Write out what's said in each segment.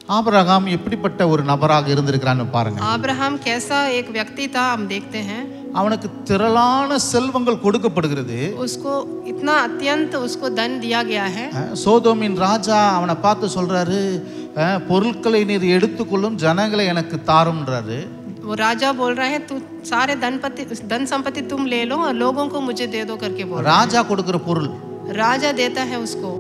Abraham எப்படிப்பட்ட ஒரு நபராக இருந்திருக்கிறான்னு பாருங்க. अब्राहम कैसा एक व्यक्ति था हम देखते हैं. அவனுக்கு திரளான செல்வங்கள் கொடுக்கப்படுகிறது. उसको इतना अत्यंत उसको धन दिया गया है. சோதோமின் ராஜா அவனை பார்த்து சொல்றாரு, பொருட்களை நீர் எடுத்துக்கொள்ளும், ஜனங்களை எனக்கு தாரும்ன்றாரு. वो राजा बोल रहा है तू सारे धन संपत्ति तुम ले लो और लोगों को मुझे दे दो करके बोल. ராஜா கொடுக்கிற பொருள் राजा देता है उसको.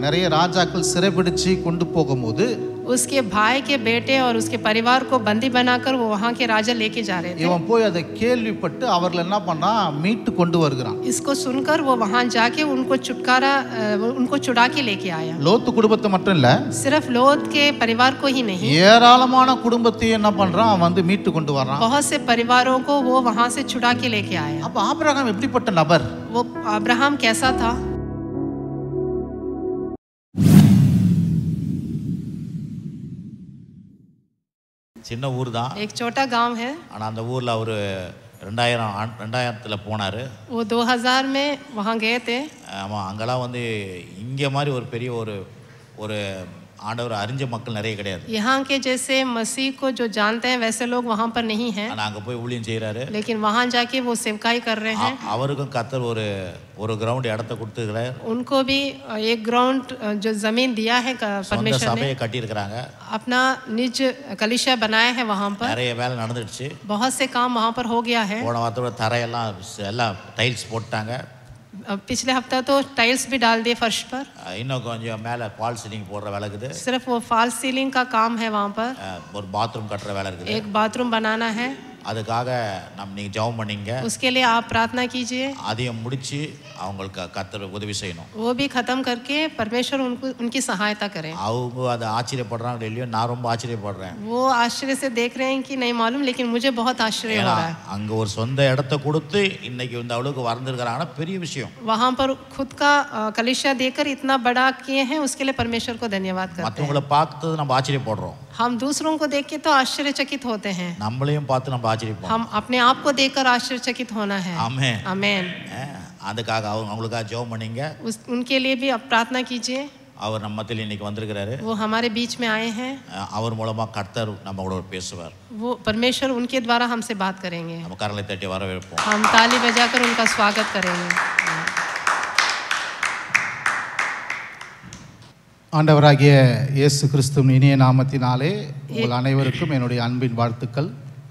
நிறைய ராஜாக்கள் சிறைபிடிச்சு கொண்டு போகும்போது उसके भाई के बेटे और उसके परिवार को बंदी बनाकर वो वहाँ के राजा लेके जा रहे थे. இவன் போய் அதை கேள்விப்பட்டு அவர்கள் என்ன பண்ணா மீட்டு கொண்டு வருகிறான். इसको सुनकर वो वहाँ जाके उनको छुड़ा के लेके आया. லோத்து குடும்பத்தை மட்டும் இல்ல, सिर्फ लोत के परिवार को ही नहीं, ஏராளமான குடும்பத்தை என்ன பண்றான், அவன் வந்து மீட்டு கொண்டு வரான். बहुत से परिवारों को वो वहाँ से छुड़ा के लेके आया. அப்ப ஆபிரகாம் எப்படிப்பட்ட நபர்? वो अब्राहम कैसा था? சின்ன ஊர் தான். एक छोटा गांव है. ஆனால் அந்த ஊரில் அவர் 2000 போனார். वो 2000 में वहाँ गए थे. ஆமாம், அங்கெல்லாம் வந்து இங்கே மாதிரி ஒரு பெரிய ஒரு ஆண்டவர் அறிஞ்ச மக்கள் நிறைய கிடையாது. यहाँ के जैसे मसीह को जो जानते हैं वैसे लोग वहाँ पर नहीं हैं. ஆனால் அங்கே போய் ஊழியம் செய்கிறாரு. लेकिन वहाँ जाके वो सेवकाई कर रहे हैं. அவருக்கும் கர்த்தர் ஒரு கிரவுண்ட் இடத்த கொடுத்துருக்கிறார். उनको भी एक ग्राउंड जो जमीन दिया है परमेश्वर ने. சபையை கட்டியிருக்கிறாங்க. अपना निज कलीसिया बनाया है वहाँ पर. நிறைய வேலை நடந்துடுச்சு. बहुत से काम वहाँ पर हो गया है. போன வாரத்தோட எல்லாம் டைல்ஸ் போட்டாங்க. पिछले हफ्ता तो टाइल्स भी डाल दिए फर्श पर. இன்னும் கொஞ்சம் மேலே ஃபால் சீலிங் போடுற வேலை இருக்குது. सिर्फ वो फॉल सीलिंग का काम है वहाँ पर. ஒரு பாத்ரூம் கட்டுற வேலை இருக்குது. एक बाथरूम बनाना है. அதுக்காக நீங்கள் ஜெபம் பண்ணீங்க. उसके लिए आप प्रार्थना कीजिए. அதையும் முடிச்சு அவங்களுக்கு கர்த்தர் உதவி செய்யணும். वो भी खत्म करके परमेश्वर उनकी सहायता करें. அவங்க அதை ஆச்சரியப்படுறாங்க இல்லையோ, நான் ரொம்ப ஆச்சரியப்படுறேன். वो आश्चर्य से देख रहे हैं कि नहीं मालूम, लेकिन मुझे बहुत आश्चर्य हो रहा है. அங்க ஒரு சொந்த இடத்தை கொடுத்து இன்னைக்கு இந்த அளவுக்கு வளர்ந்துருக்காங்கன்னா பெரிய விஷயம். वहाँ पर खुद का कलीसिया देकर इतना बड़ा किए हैं, उसके लिए परमेश्वर को धन्यवाद करते हैं. மற்றவங்களை பார்த்து நம்ம ஆச்சரியப்படுறோம். हम दूसरों को देख के तो आश्चर्यचकित होते हैं. நம்மளையும் பார்த்து நம்ம ஆச்சரியப்படுறோம். हम अपने आप को देखकर आश्चर्यचकित होना है. आमेन. आमेन. அதுக்காக அவங்களுக்காக ஜெபம் பண்ணீங்க. उनके लिए भी आप प्रार्थना कीजिए. அவர் நம்ம மத்தியில் இன்னைக்கு வந்திருக்கிறாரு. वो हमारे बीच में आए हैं. அவர் மூலமா கர்த்தர் நம்ம கூட பேசுவார். वो परमेश्वर उनके द्वारा हमसे बात करेंगे. நம்ம கரங்களை தட்டி வரவேற்போம். हम ताली बजाकर उनका स्वागत करेंगे. ஆண்டவராகிய இயேசு கிறிஸ்துவின் இனிய நாமத்தினாலே உங்கள் அனைவருக்கும் என்னுடைய அன்பின் வாழ்த்துக்கள்.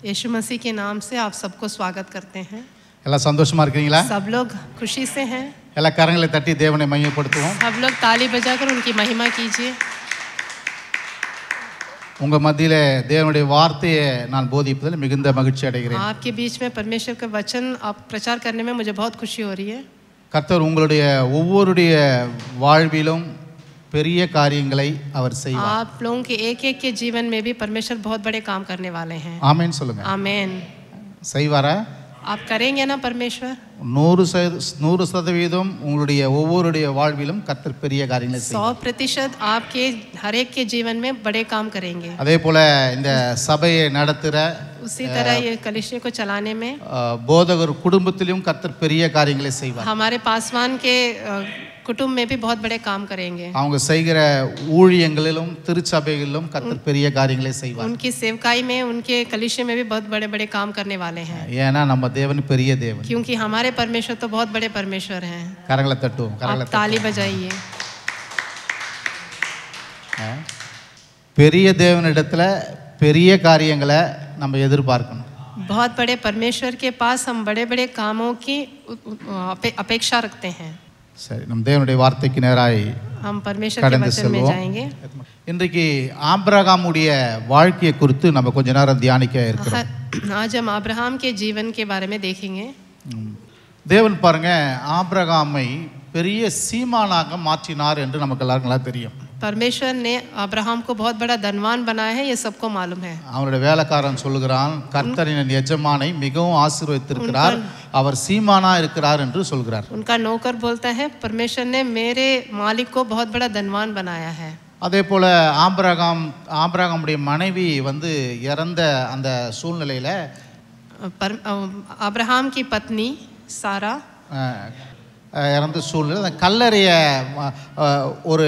यीशु मसीह के नाम से आप सबको स्वागत करते हैं. எல்லாம் சந்தோஷமா இருக்கீங்களா? सब लोग खुशी से हैं. எல்லா கரங்களை தட்டி தேவனை மகிமைப்படுத்துவோம். सब लोग ताली बजाकर उनकी महिमा कीजिए. உங்க மத்தியிலே தேவனுடைய வார்த்தையை நான் போதிப்பதில் மிகுந்த மகிழ்ச்சி அடைகிறேன். आपके बीच में परमेश्वर का वचन आप प्रचार करने में मुझे बहुत खुशी हो रही है. கர்த்தர் உங்களுடைய ஒவ்வொருடைய வாழ்விலும் பெரிய காரியங்களை அவர் செய்வார். आप लोगों के एक के जीवन में भी परमेश्वर बहुत बड़े काम करने वाले हैं. ஆமென் சொல்லுங்க. आमेन. செய்வாரா? आप करेंगे ना परमेश्वर? 100% உங்களுடைய ஒவ்வொருடைய வாழ்விலும் கர்த்தர் பெரிய காரியங்களை செய்வார். 100% आपके हर एक के जीवन में बड़े काम करेंगे. அதே போல இந்த சபையை நடத்துற उसी तरह ये कलीसिया को चलाने में போதகர் குடும்பத்திலும் கர்த்தர் பெரிய காரியங்களை செய்வார். हमारे पासवान के कुटुंब में भी बहुत बड़े काम करेंगे. அவங்க செய்கிற ஊழியங்களிலும் திருச்சபைகளிலும் கர்த்தர் பெரிய காரியங்களை செய்வார். उनकी सेवकाई में, उनके कलीसिया में भी बहुत बड़े-बड़े काम करने वाले हैं. ஏன்னா நம்ம தேவன் பெரிய தேவன். क्योंकि हमारे परमेश्वर तो बहुत बड़े परमेश्वर हैं. கரங்களை தட்டுவோம். கரங்களை आप ताली बजाइए. பெரிய தேவனிடத்துல பெரிய காரியங்களை நம்ம எதிர்பார்க்கணும். बहुत बड़े परमेश्वर के पास हम बड़े-बड़े कामों की अपेक्षा रखते हैं. சரி, நம்ம தேவனுடைய வார்த்தைக்கு நேராய் हम परमेश्वर के वचन में जाएंगे. இன்றைக்கு ஆபிரகாமுடைய வாழ்க்கையை குறித்து நம்ம கொஞ்ச நேரம் தியானிக்க இருக்கிறோம். आज हम अब्राहम के जीवन के बारे में देखेंगे. தேவன் பாருங்க ஆபிரகாமை பெரிய சீமானாக மாற்றினார் என்று நமக்கு எல்லாருக்கும் நல்லா தெரியும். परमेश्वर ने अब्राहम को बहुत बड़ा धनवान बनाया है, ये सबको मालूम है. அவருடைய வேலைக்காரன் சொல்கிறான், கர்த்தரின் எஜமானை மிகவும் ஆசீர்வதித்திருக்கிறார், அவர் சீமானா இருக்கிறார் என்று சொல்கிறார். उनका नौकर बोलता है, परमेश्वर ने मेरे मालिक को बहुत बड़ा धनवान बनाया है. அதே போல ஆபிரகாமுடைய மனைவி வந்து இறந்த அந்த சூழ்நிலையில अब्राहम की पत्नी सारा இறந்த சூழ்நிலை அந்த கல்லறைய ஒரு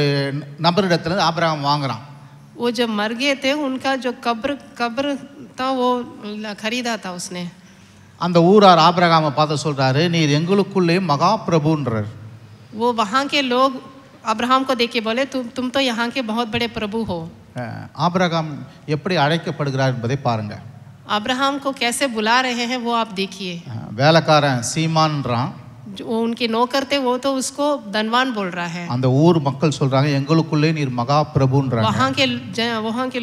நபரிடத்துல ஆபிரகாம் வாங்குறான். वो जब मर गए थे उनका जो कब्र था वो खरीदा था उसने. அந்த ஊரார் ஆபிரகாமை பார்த்து சொல்றாரு, நீர் எங்களுக்குள்ளே மகா பிரபுன்றார். वो वहाँ के लोग अब्राहम को देख के बोले तुम तो यहाँ के बहुत बड़े प्रभु हो. ஆபிரகாம் எப்படி அழைக்கப்படுகிறார் என்பதை பாருங்க. अब्राहम को कैसे बुला रहे हैं वो आप देखिए. வேலைக்காரன் சீமான்றான். जो उनके नौकर थे वो तो उसको धनवान बोल रहा है. அந்த ஊர் மக்கள் சொல்றாங்க எங்களுக்குள்ளே நீர் மகா பிரபுன்றாங்க. वहाँ के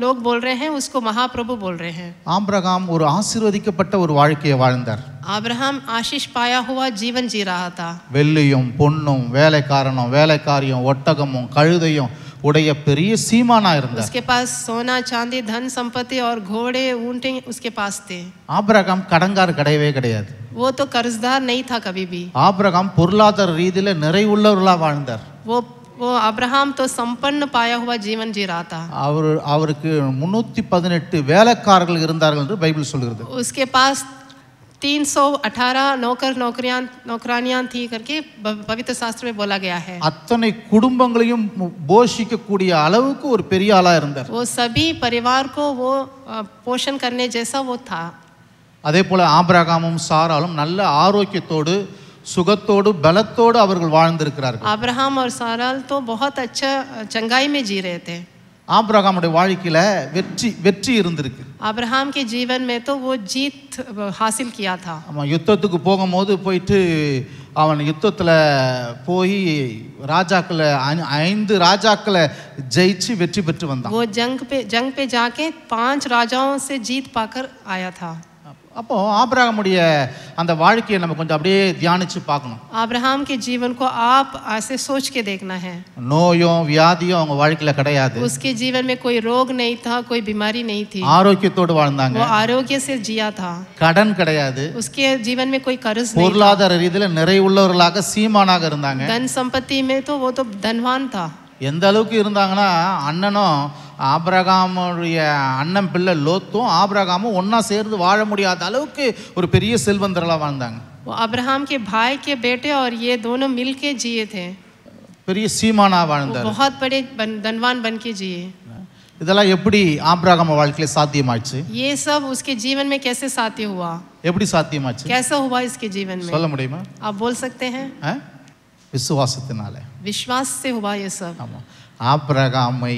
लोग बोल रहे हैं उसको महाप्रभु बोल रहे हैं. ஆபிரகாம் ஒரு ஆசீர்வதிக்கப்பட்ட ஒரு வாழ்க்கையை வாழ்ந்தார். अब्राहम आशीष पाया हुआ जीवन जी रहा था. வெள்ளியும் பொன்னும் வேலைக்காரனும் வேலைக்காரியும் ஒட்டகமும் கழுதையும் உடைய பெரிய சீமானா இருந்தார். उसके पास सोना चांदी धन संपत्ति और घोड़े ऊंट उसके पास थे. ஆபிரகாம் கடன்கார் கிடையவே கிடையாது. वो तो कर्जदार नहीं था कभी भी. ஆபிரகாம் பொருளாதார ரீதியில நிறைவுள்ளவர்களா வாழ்ந்தார். वो अब्राहम तो संपन्न पाया हुआ जीवन जी रहा था. அவருக்கு 318 வேலைக்காரர்கள் இருந்தார்கள் என்று பைபிள் சொல்கிறது. उसके पास 318 नौकरानियां थी करके पवित्र शास्त्र में बोला गया है. அத்தனை குடும்பங்களையும் போஷிக்கக்கூடிய அளவுக்கு ஒரு பெரிய ஆளா இருந்தார். वो सभी परिवार को वो पोषण करने जैसा वो था. அதே போல ஆபிரகாமும் சாராலும் நல்ல ஆரோக்கியத்தோடு சுகத்தோடு பலத்தோடு அவர்கள் வாழ்ந்திருக்கிறார்கள். अब्राहम और साराल तो बहुत अच्छा चंगाई में जी रहे थे. ஆபிரகாமுடைய வாழ்க்கையில வெற்றி இருந்திருக்கு. अब्राहम के जीवन में तो वो जीत हासिल किया था. அவன் யுத்தத்துக்கு போகும்போது போயிட்டு அவன் யுத்தத்துல போய் ராஜாக்களை 5 ராஜாக்களை ஜெயிச்சு வெற்றி பெற்று வந்தான். वो जंग पे जाके 5 राजाओं से जीत पाकर आया था. அப்போ ஆபிரகாமுடைய அந்த வாழ்க்கையை நம்ம கொஞ்சம் அப்படியே தியானிச்சு பார்க்கணும். अब्राहम के जीवन को आप ऐसे सोच के देखना है. நோயும் வியாதியும் அவங்க வாழ்க்கையில கிடையாது. उसके जीवन में कोई रोग नहीं था, कोई बीमारी नहीं थी. ஆரோக்கியத்தோடு வாழ்ந்தாங்க. वो आरोग्य से जिया था. கடன் கிடையாது. उसके जीवन में कोई कर्ज नहीं. பொருளாதார ரீதியில நிறைவுள்ளவர்களாக சீமானாக இருந்தாங்க. धन संपत्ति में तो वो तो धनवान था. எந்த அளவுக்கு இருந்தாங்கன்னா அண்ணனும் ஆபிரகாமுடைய அண்ணன் பிள்ளை லோத்தும் ஆபிரகாமும் ஒன்னா சேர்ந்து வாழ முடியாத அளவுக்கு ஒரு பெரிய செல்வந்தர்களா வாழ்ந்தாங்க. वो अब्राहम के भाई के बेटे और ये दोनों मिलके जिए थे. பெரிய சீமானா வாழ்ந்தார். बहुत बड़े धनवान बन के जिए. இதெல்லாம் எப்படி ஆபிரகாம் வாழ்க்கையில சாத்தியமாச்சு? ये सब उसके जीवन में कैसे साध्य हुआ? எப்படி சாத்தியமாச்சு? कैसा हुआ इसके जीवन में? சொல்ல முடியுமா? आप बोल सकते हैं? விசுவாசத்தினால. विश्वास से हुआ ये सब. ஆமா. ஆபிரகாமை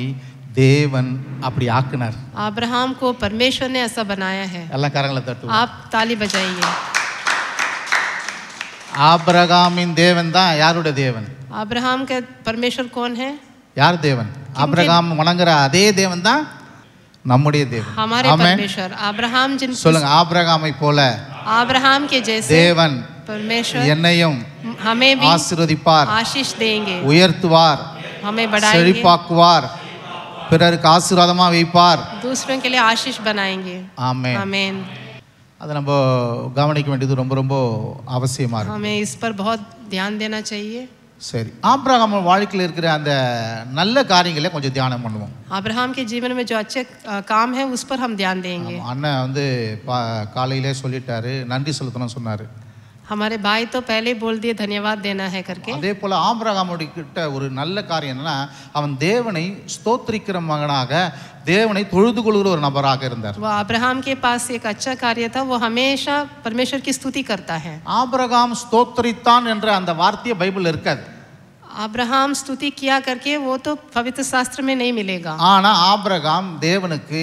தேவன் அப்படி ஆக்கினார். अब्राहम को परमेश्वर ने ऐसा बनाया है. எல்லாம் கரங்களை தட்டுவோம். आप ताली बजाइए. ஆபிரகாமின் தேவன் தான் யாருடைய தேவன்? अब्राहम का परमेश्वर कौन है? யார் தேவன்? ஆபிரகாம் வணங்குற அதே தேவன் தான் நம்முடைய தேவன். हमारे परमेश्वर. अब्राहम जिन சொல்லுங்க, ஆபிரகாமை போல अब्राहम के जैसे தேவன் परमेश्वर என்னையும் हमें भी ஆசீர்வதிப்பார், आशीष देंगे, உயர்த்துவார், हमें बढ़ाएंगे, செழிப்பாக்குவார், பிறருக்கு ஆசீர்வாதமா வைப்பார், दूसरों के लिए आशीष बनाएंगे. ஆமென். आमीन. அதை நம்ம கவனிக்க வேண்டியது ரொம்ப ரொம்ப அவசியமா இருக்கு. हमें इस पर बहुत ध्यान देना चाहिए. சரி, ஆபிரகாம் வாழ்க்கையில் இருக்கிற அந்த நல்ல காரியங்களை கொஞ்சம் தியானம் பண்ணுவோம். अब्राहम के जीवन में जो अच्छे काम है उस पर हम ध्यान देंगे. அண்ணன் வந்து காலையிலே சொல்லிட்டாரு, நன்றி செலுத்தணும் சொன்னாரு. हमारे भाई तो पहले बोल दिए धन्यवाद देना है करके. அதே போல ஆபிரகாமுடைய கிட்ட ஒரு நல்ல காரியம் என்னன்னா, அவன் தேவனை ஸ்தோத்திரிக்கிற மகனாக, தேவனை தொழுது கொள்கிற ஒரு நபராக இருந்தார். वो अब्राहम के पास एक अच्छा कार्य था, वो हमेशा परमेश्वर की स्तुति करता है. ஆபிரகாம் ஸ்தோத்திரித்தான் என்ற அந்த வார்த்தையை பைபிள் இருக்காது. अब्राहम स्तुति किया करके वो तो पवित्र शास्त्र में नहीं मिलेगा. ஆனா ஆபிரகாம் தேவனுக்கு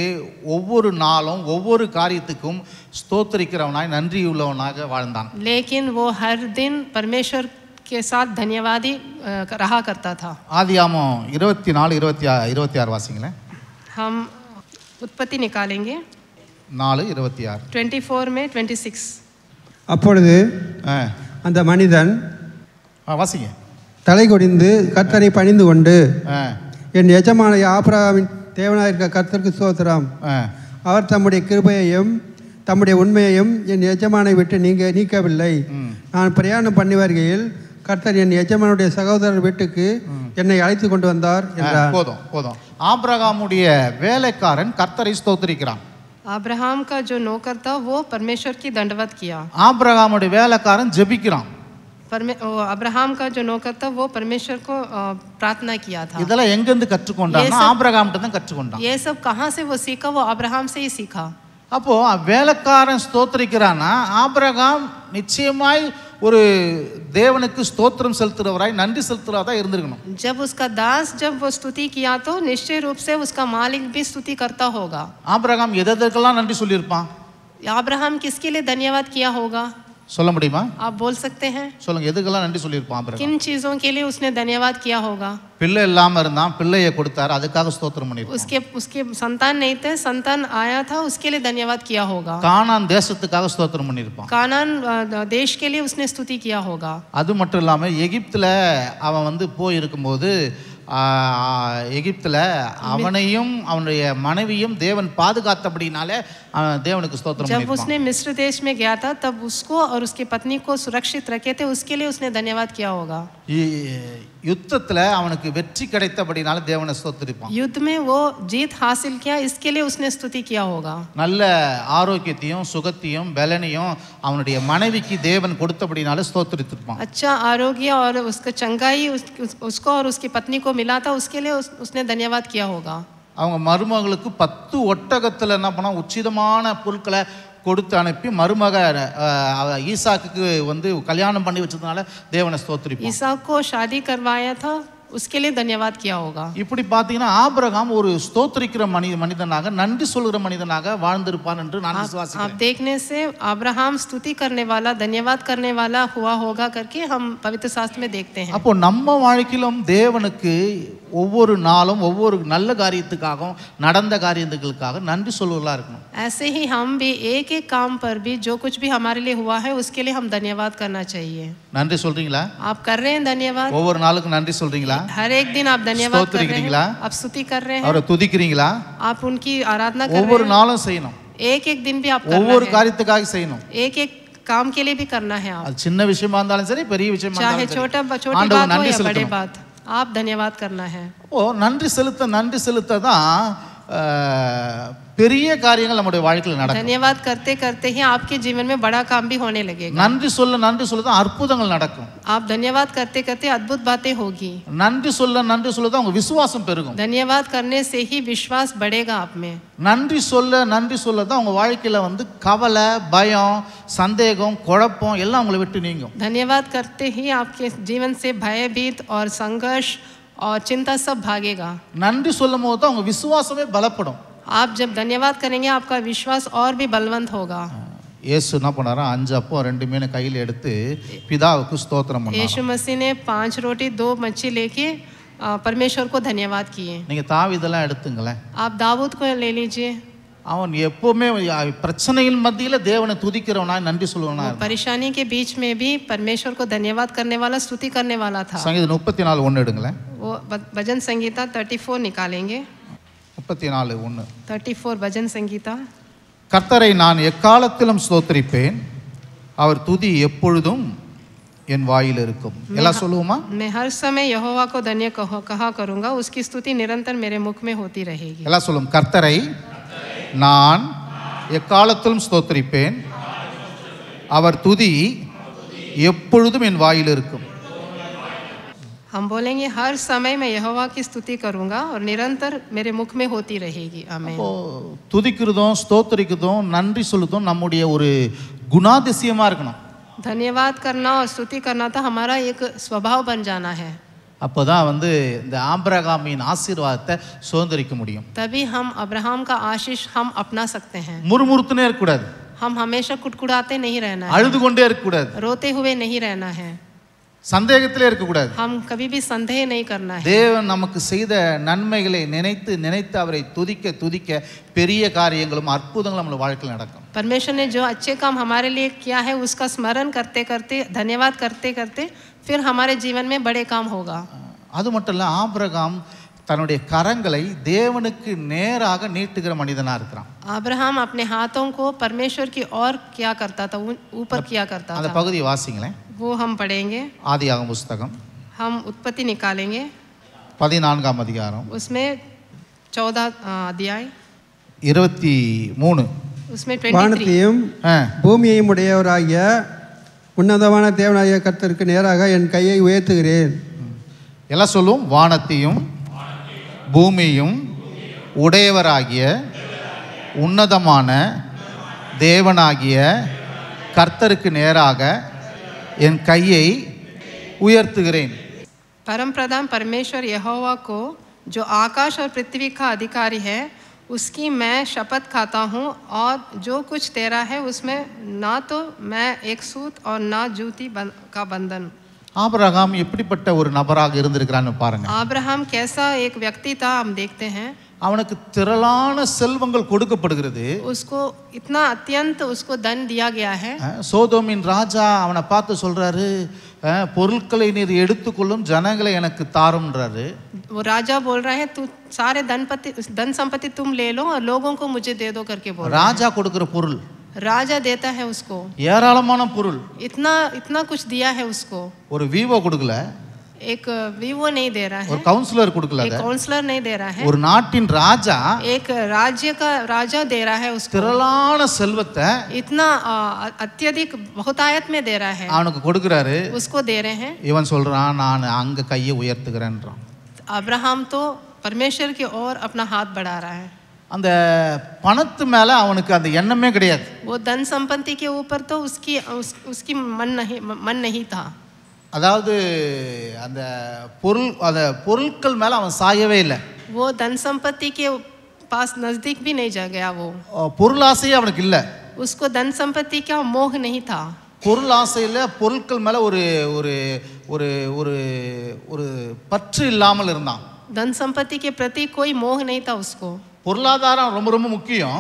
ஒவ்வொரு நாளும் ஒவ்வொரு காரியத்துக்கும் ஸ்தோத்திரிக்கிறவனாய் நன்றியுள்ளவனாக வாழ்ந்தான். लेकिन वो हर दिन परमेश्वर के साथ धन्यवादी रहा करता था. ஆதியாகமம் 24:26 வாசிங்களேன். हम उत्पत्ति निकालेंगे 4:26. 24 में 26. அப்பொழுது அந்த மனிதன் வாசிங்க. தலை கொடிந்து கர்த்தரை பணிந்து கொண்டு, என் எஜமான ஆபிரகாமின் தேவனாயிருக்க கர்த்தருக்கு ஸ்தோத்திரம், அவர் தம்முடைய கிருபையையும் தம்முடைய உண்மையையும் என் எஜமானை விட்டு நீக்கவில்லை. நான் பிரயாணம் பண்ணி வருகையில் கர்த்தர் என் எஜமானுடைய சகோதரர் வீட்டுக்கு என்னை அழைத்து கொண்டு வந்தார் என்றார். போதும். ஆபிரகாமுடைய வேலைக்காரன் கர்த்தரை ஸ்தோத்திரிக்கிறான். अब्राहम का जो नौकर था वो परमेश्वर की दंडवत किया. ஆபிரகாமுடைய வேலைக்காரன் ஜெபிக்கிறான். अब्राहम का जो नौकर था वो परमेश्वर को प्रार्थना किया था। இதெல்லாம் எங்க இருந்து கற்றுக்கொண்டான்னா ஆபிரகாம்கிட்ட தான் கற்றுக்கொண்டான். ये सब कहाँ से वो सीखा? वो अब्राहम से ही सीखा। அப்போ வேலைக்காரன் ஸ்தோத்திரிக்கிறானா ஆபிரகாம் நிச்சயமாய் ஒரு தேவனுக்கு ஸ்தோத்திரம் செலுத்துறவராய் நன்றி செலுத்துறவராய் இருந்திருக்கணும். जब उसका दास जब वो स्तुति किया तो निश्चय रूप से उसका मालिक भी स्तुति करता होगा। ஆபிரகாம் எதற்கெல்லாம் நன்றி சொல்லியிருப்பான்? अब्राहम किसके लिए धन्यवाद किया होगा? சொல்ல முடியுமா? आप बोल सकते हैं? சொல்லுங்க, எதுக்கெல்லாம் நன்றி சொல்லியிருப்பான் ஆபிரகாம்? किन चीजों के लिए उसने धन्यवाद किया होगा? பிள்ளை இல்லாம இருந்தான், பிள்ளையை கொடுத்தார், அதுக்காக ஸ்தோத்திரம் பண்ணியிருப்பான். उसके संतान नहीं थे, संतान आया था, उसके लिए धन्यवाद किया होगा। கானான் தேசத்துக்காக ஸ்தோத்திரம் பண்ணியிருப்பான். कानान देश के लिए उसने स्तुति किया होगा। அது மட்டும் இல்லாம எகிப்துல அவன் வந்து போய் இருக்கும்போது எகிப்துல அவனையும் அவனுடைய மனைவியும் தேவன் பாதுகாத்தபடினாலே தேவனுக்கு ஸ்தோத்திரம் जब பண்ணியிருப்பான். उसने मिस्र देश में गया था तब उसको और उसकी पत्नी को सुरक्षित रखे थे, उसके लिए उसने धन्यवाद किया होगा। யுத்தத்துல அவனுக்கு வெற்றி கிடைத்தபடினால தேவனை ஸ்தோத்திரிப்பான். युद्ध में वो जीत हासिल किया, इसके लिए उसने स्तुति किया होगा। நல்ல ஆரோக்கியத்தையும் சுகத்தையும் பலனையும் அவனுடைய மனைவிக்கு தேவன் கொடுத்தபடினால ஸ்தோத்திரித்திருப்பான். अच्छा आरोग्य और उसका चंगाई उसको और उसकी पत्नी को मिला था, उसके लिए उसने धन्यवाद किया होगा। அவங்க மருமகளுக்கு 10 ஒட்டகத்துல என்ன பண்ணா உச்சிதமான பொருட்களை கொடுத்து அனுப்பி மருமக ஈசாக்கு வந்து கல்யாணம் பண்ணி வச்சதுனால தேவனை ஸ்தோத்திரிப்பான். ईसाक को शादी करवाया था, उसके लिए धन्यवाद किया होगा। இப்படி பார்த்தீங்கன்னா ஆபிரகாம் ஒரு ஸ்தோத்திரிக்கிற மனிதனாக நன்றி சொல்கிற மனிதனாக வாழ்ந்திருப்பான் என்று நான் விசுவாசிக்கிறேன். आप देखने से अब्राहम स्तुति करने वाला, धन्यवाद करने वाला हुआ होगा करके हम पवित्र शास्त्र में देखते हैं। அப்போ நம்ம வாழ்க்கையிலும் தேவனுக்கு ஒவ்வொரு நாளும் ஒவ்வொரு நல்ல காரியத்துக்காகவும் நடந்த காரியங்களுக்காக நன்றி சொல்லுவதா இருக்கணும். ऐसे ही हम भी एक एक काम पर भी जो कुछ भी हमारे लिए हुआ है उसके लिए हम धन्यवाद करना चाहिए। நன்றி சொல்றீங்களா? आप कर रहे हैं धन्यवाद? ஒவ்வொரு நாளுக்கும் நன்றி சொல்றீங்களா? हर एक दिन आप धन्यवाद कर रहे हैं? आप स्तुति कर रहे हैं? அவரை துதிக்கிறீங்களா? आप उनकी आराधना कर रहे हैं? ஒவ்வொரு நாளும் செய்யணும். एक एक दिन भी आप करना है। ஒவ்வொரு காரியத்துக்காக செய்யணும். एक एक काम के लिए भी करना है आप। அது சின்ன விஷயமா இருந்தாலும் சரி, பெரிய விஷயமா चाहे இருந்தாலும் छोटी சரி, बात ஆண்டவர் हो நன்றி या बड़ी செலுத்தணும். बात, आप धन्यवाद करना है। ஓ நன்றி செலுத்த தான் பெரிய காரியங்கள் நம்முடைய வாழ்க்கையில் நடக்கும். धन्यवाद करते करते ही आपके जीवन में बड़ा काम भी होने लगेगा। நன்றி சொல்ல தான் அற்புதங்கள் நடக்கும். आप धन्यवाद करते करते अद्भुत बातें होगी। நன்றி சொல்ல தான் உங்க விசுவாசம் பெருகும். धन्यवाद करने से ही विश्वास बढ़ेगा आप में। நன்றி சொல்ல தான் உங்க வாழ்க்கையில வந்து கவலை, பயம், சந்தேகம், குழப்பம் எல்லாம் உங்களை விட்டு நீங்கும். धन्यवाद करते ही आपके जीवन से भयभीत और संघर्ष और चिंता सब भागेगा। நன்றி சொல்லும் போது தான் உங்க விசுவாசமே பலப்படும். आप जब धन्यवाद करेंगे आपका विश्वास और भी बलवंत होगा। இயேசு என்ன பண்ணாரா? 5 அப்பம் 2 மீன் கையில் எடுத்து பிதாவுக்கு ஸ்தோத்திரம் பண்ணார். यीशु मसीह ने 5 रोटी 2 मच्छी लेके परमेश्वर को धन्यवाद किए। நீங்க தாவீதெல்லாம் எடுத்துங்களேன். आप दाऊद को ले लीजिए। அவன் எப்பவுமே பிரச்சனையின் மத்தியில தேவனை துதிக்கிறவனா, நன்றி சொல்லுவனா. परेशानी के बीच में भी परमेश्वर को धन्यवाद करने वाला, स्तुति करने वाला था। சங்கீதம் 34:1 எடுங்களேன். वो भजन संगीता 34 निकालेंगे। 34:1. 34 भजन संगीता। கர்த்தரை நான் எக்காலத்திலும் ஸ்தோத்திரிப்பேன், அவர் துதி எப்பொழுதும் என் வாயில் இருக்கும். எல்லாம் சொல்லுவோமா? मैं हर समय यहोवा को धन्य कहा करूंगा, उसकी स्तुति निरंतर मेरे मुख में होती रहेगी। எல்லாம் சொல்லும். கர்த்தரை நான் எக்காலத்திலும் ஸ்தோத்திரிப்பேன், அவர் துதி எப்பொழுதும் என் வாயில் இருக்கும். हम बोलेंगे हर समय मैं यहोवा की स्तुति करूंगा और निरंतर मेरे मुख में होती रहेगी। आमीन। துதிக்கிறதும் ஸ்தோத்திரிக்கிறதும் நன்றி சொல்லுறதும் நம்முடைய ஒரு குணாதிசயமா இருக்கணும். धन्यवाद करना और स्तुति करना तो हमारा एक स्वभाव बन जाना है। அப்போதான் வந்து இந்த ஆபிரகாமின் ஆசீர்வாதத்தை சுதந்திரிக்க முடியும். तभी हम अब्राहम का आशीष हम अपना सकते हैं। முறுமுறுத்துனே இருக்கக்கூடாது. हम हमेशा कुटकुटाते नहीं रहना है। அழுது கொண்டே இருக்கக்கூடாது. रोते हुए नहीं रहना है। சந்தேகத்திலே இருக்கக்கூடாது. हम कभी भी संदेह नहीं करना है। தேவன் நமக்கு செய்த நன்மைகளை நினைத்து அவரை துதிக்க பெரிய காரியங்களும் அற்புதங்களும் நம்ம வாழ்க்கையில் நடக்கும். परमेश्वर ने जो अच्छे काम हमारे लिए किया है उसका स्मरण करते करते, धन्यवाद करते करते फिर हमारे जीवन में बड़े काम होगा। அது மட்டும் இல்ல, ஆபிரகாம் தன்னுடைய கரங்களை தேவனுக்கு நேராக நீட்டுகிற மனிதனா இருக்கிறான். अब्राहम अपने हाथों को परमेश्वर की ओर क्या करता था, ऊपर किया करता அந்த था। பகுதியை வாசிங்களேன். वो हम पढ़ेंगे। ஆதியாகம புஸ்தகம் हम उत्पत्ति निकालेंगे। 14ஆம் அதிகாரம் उसमें 14 अध्याय 23. उसमें 23। வானத்தையும் பூமியையும் உடையவராகிய உன்னதமான தேவனாகிய கர்த்தருக்கு நேராக என் கையை உயர்த்துகிறேன். எல்லாம் சொல்லும், வானத்தையும் பூமியும் உடையவராகிய உன்னதமான தேவனாகிய கர்த்தருக்கு நேராக என் கையை உயர்த்துகிறேன். परम प्रधान परमेश्वर यहोवा को जो आकाश और पृथ्वी का अधिकारी है उसकी मैं शपथ खाता हूँ, और जो कुछ तेरा है उसमें ना तो मैं एक सूत और ना जूती का बंधन। ஆபிரகாம் எப்படிப்பட்ட ஒரு நபராக இருந்திருக்கிறான்னு பாருங்க. अब्राहम कैसा एक व्यक्ति था हम देखते हैं। அவனுக்கு திரளான செல்வங்கள் கொடுக்கப்படுகிறது. उसको इतना अत्यंत उसको धन दिया गया है। சோதோமின் ராஜா அவனை பார்த்து சொல்றாரு, பொருட்களை நீர் எடுத்துக்கொள்ளும், ஜனங்களை எனக்கு தாரும்ன்றாரு. वो राजा बोल रहा है तू सारे धन संपत्ति तुम ले लो और लोगों को मुझे दे दो करके बोल रहा है। ராஜா கொடுக்கிற பொருள், राजा देता है उसको ஏராளமான பொருள். इतना कुछ दिया है उसको। ஒரு விவோ கொடுக்கல, एक वीवो नहीं दे रहा है, ஒரு கவுன்சிலர் கொடுக்கல, एक काउंसलर नहीं दे रहा है, ஒரு நாட்டின் ராஜா एक राज्य का राजा दे रहा है उसको। திரளான செல்வத்தை इतना अत्यधिक बहुतायत में दे रहा है, அவனுக்கு கொடுக்கறாரு. उसको दे रहे हैं। இவன் சொல்றான், நான் அங்க கையை உயர்த்துகிறேன்றான். अब्राहम तो परमेश्वर की ओर अपना हाथ बढ़ा रहा है। அந்த பணத்து மேல அவனுக்கு அந்த எண்ணமே கிடையாது. वो धन संपत्ति के ऊपर तो उसकी मन नहीं था। அதாவது அந்த பொருட்கள் மேல அவன் சாயவே இல்லை. वो धन संपत्ति के पास नजदीक भी नहीं जा गया। वो பொருளாசையே அவனுக்கு இல்லை. उसको धन संपत्ति का मोह नहीं था। பொருளாசையில் பொருட்கள் மேல ஒரு ஒரு ஒரு ஒரு ஒரு பற்று இல்லாமல் இருந்தான். धन संपत्ति के प्रति कोई मोह नहीं था उसको। பொருளாதாரம் ரொம்ப ரொம்ப முக்கியம்.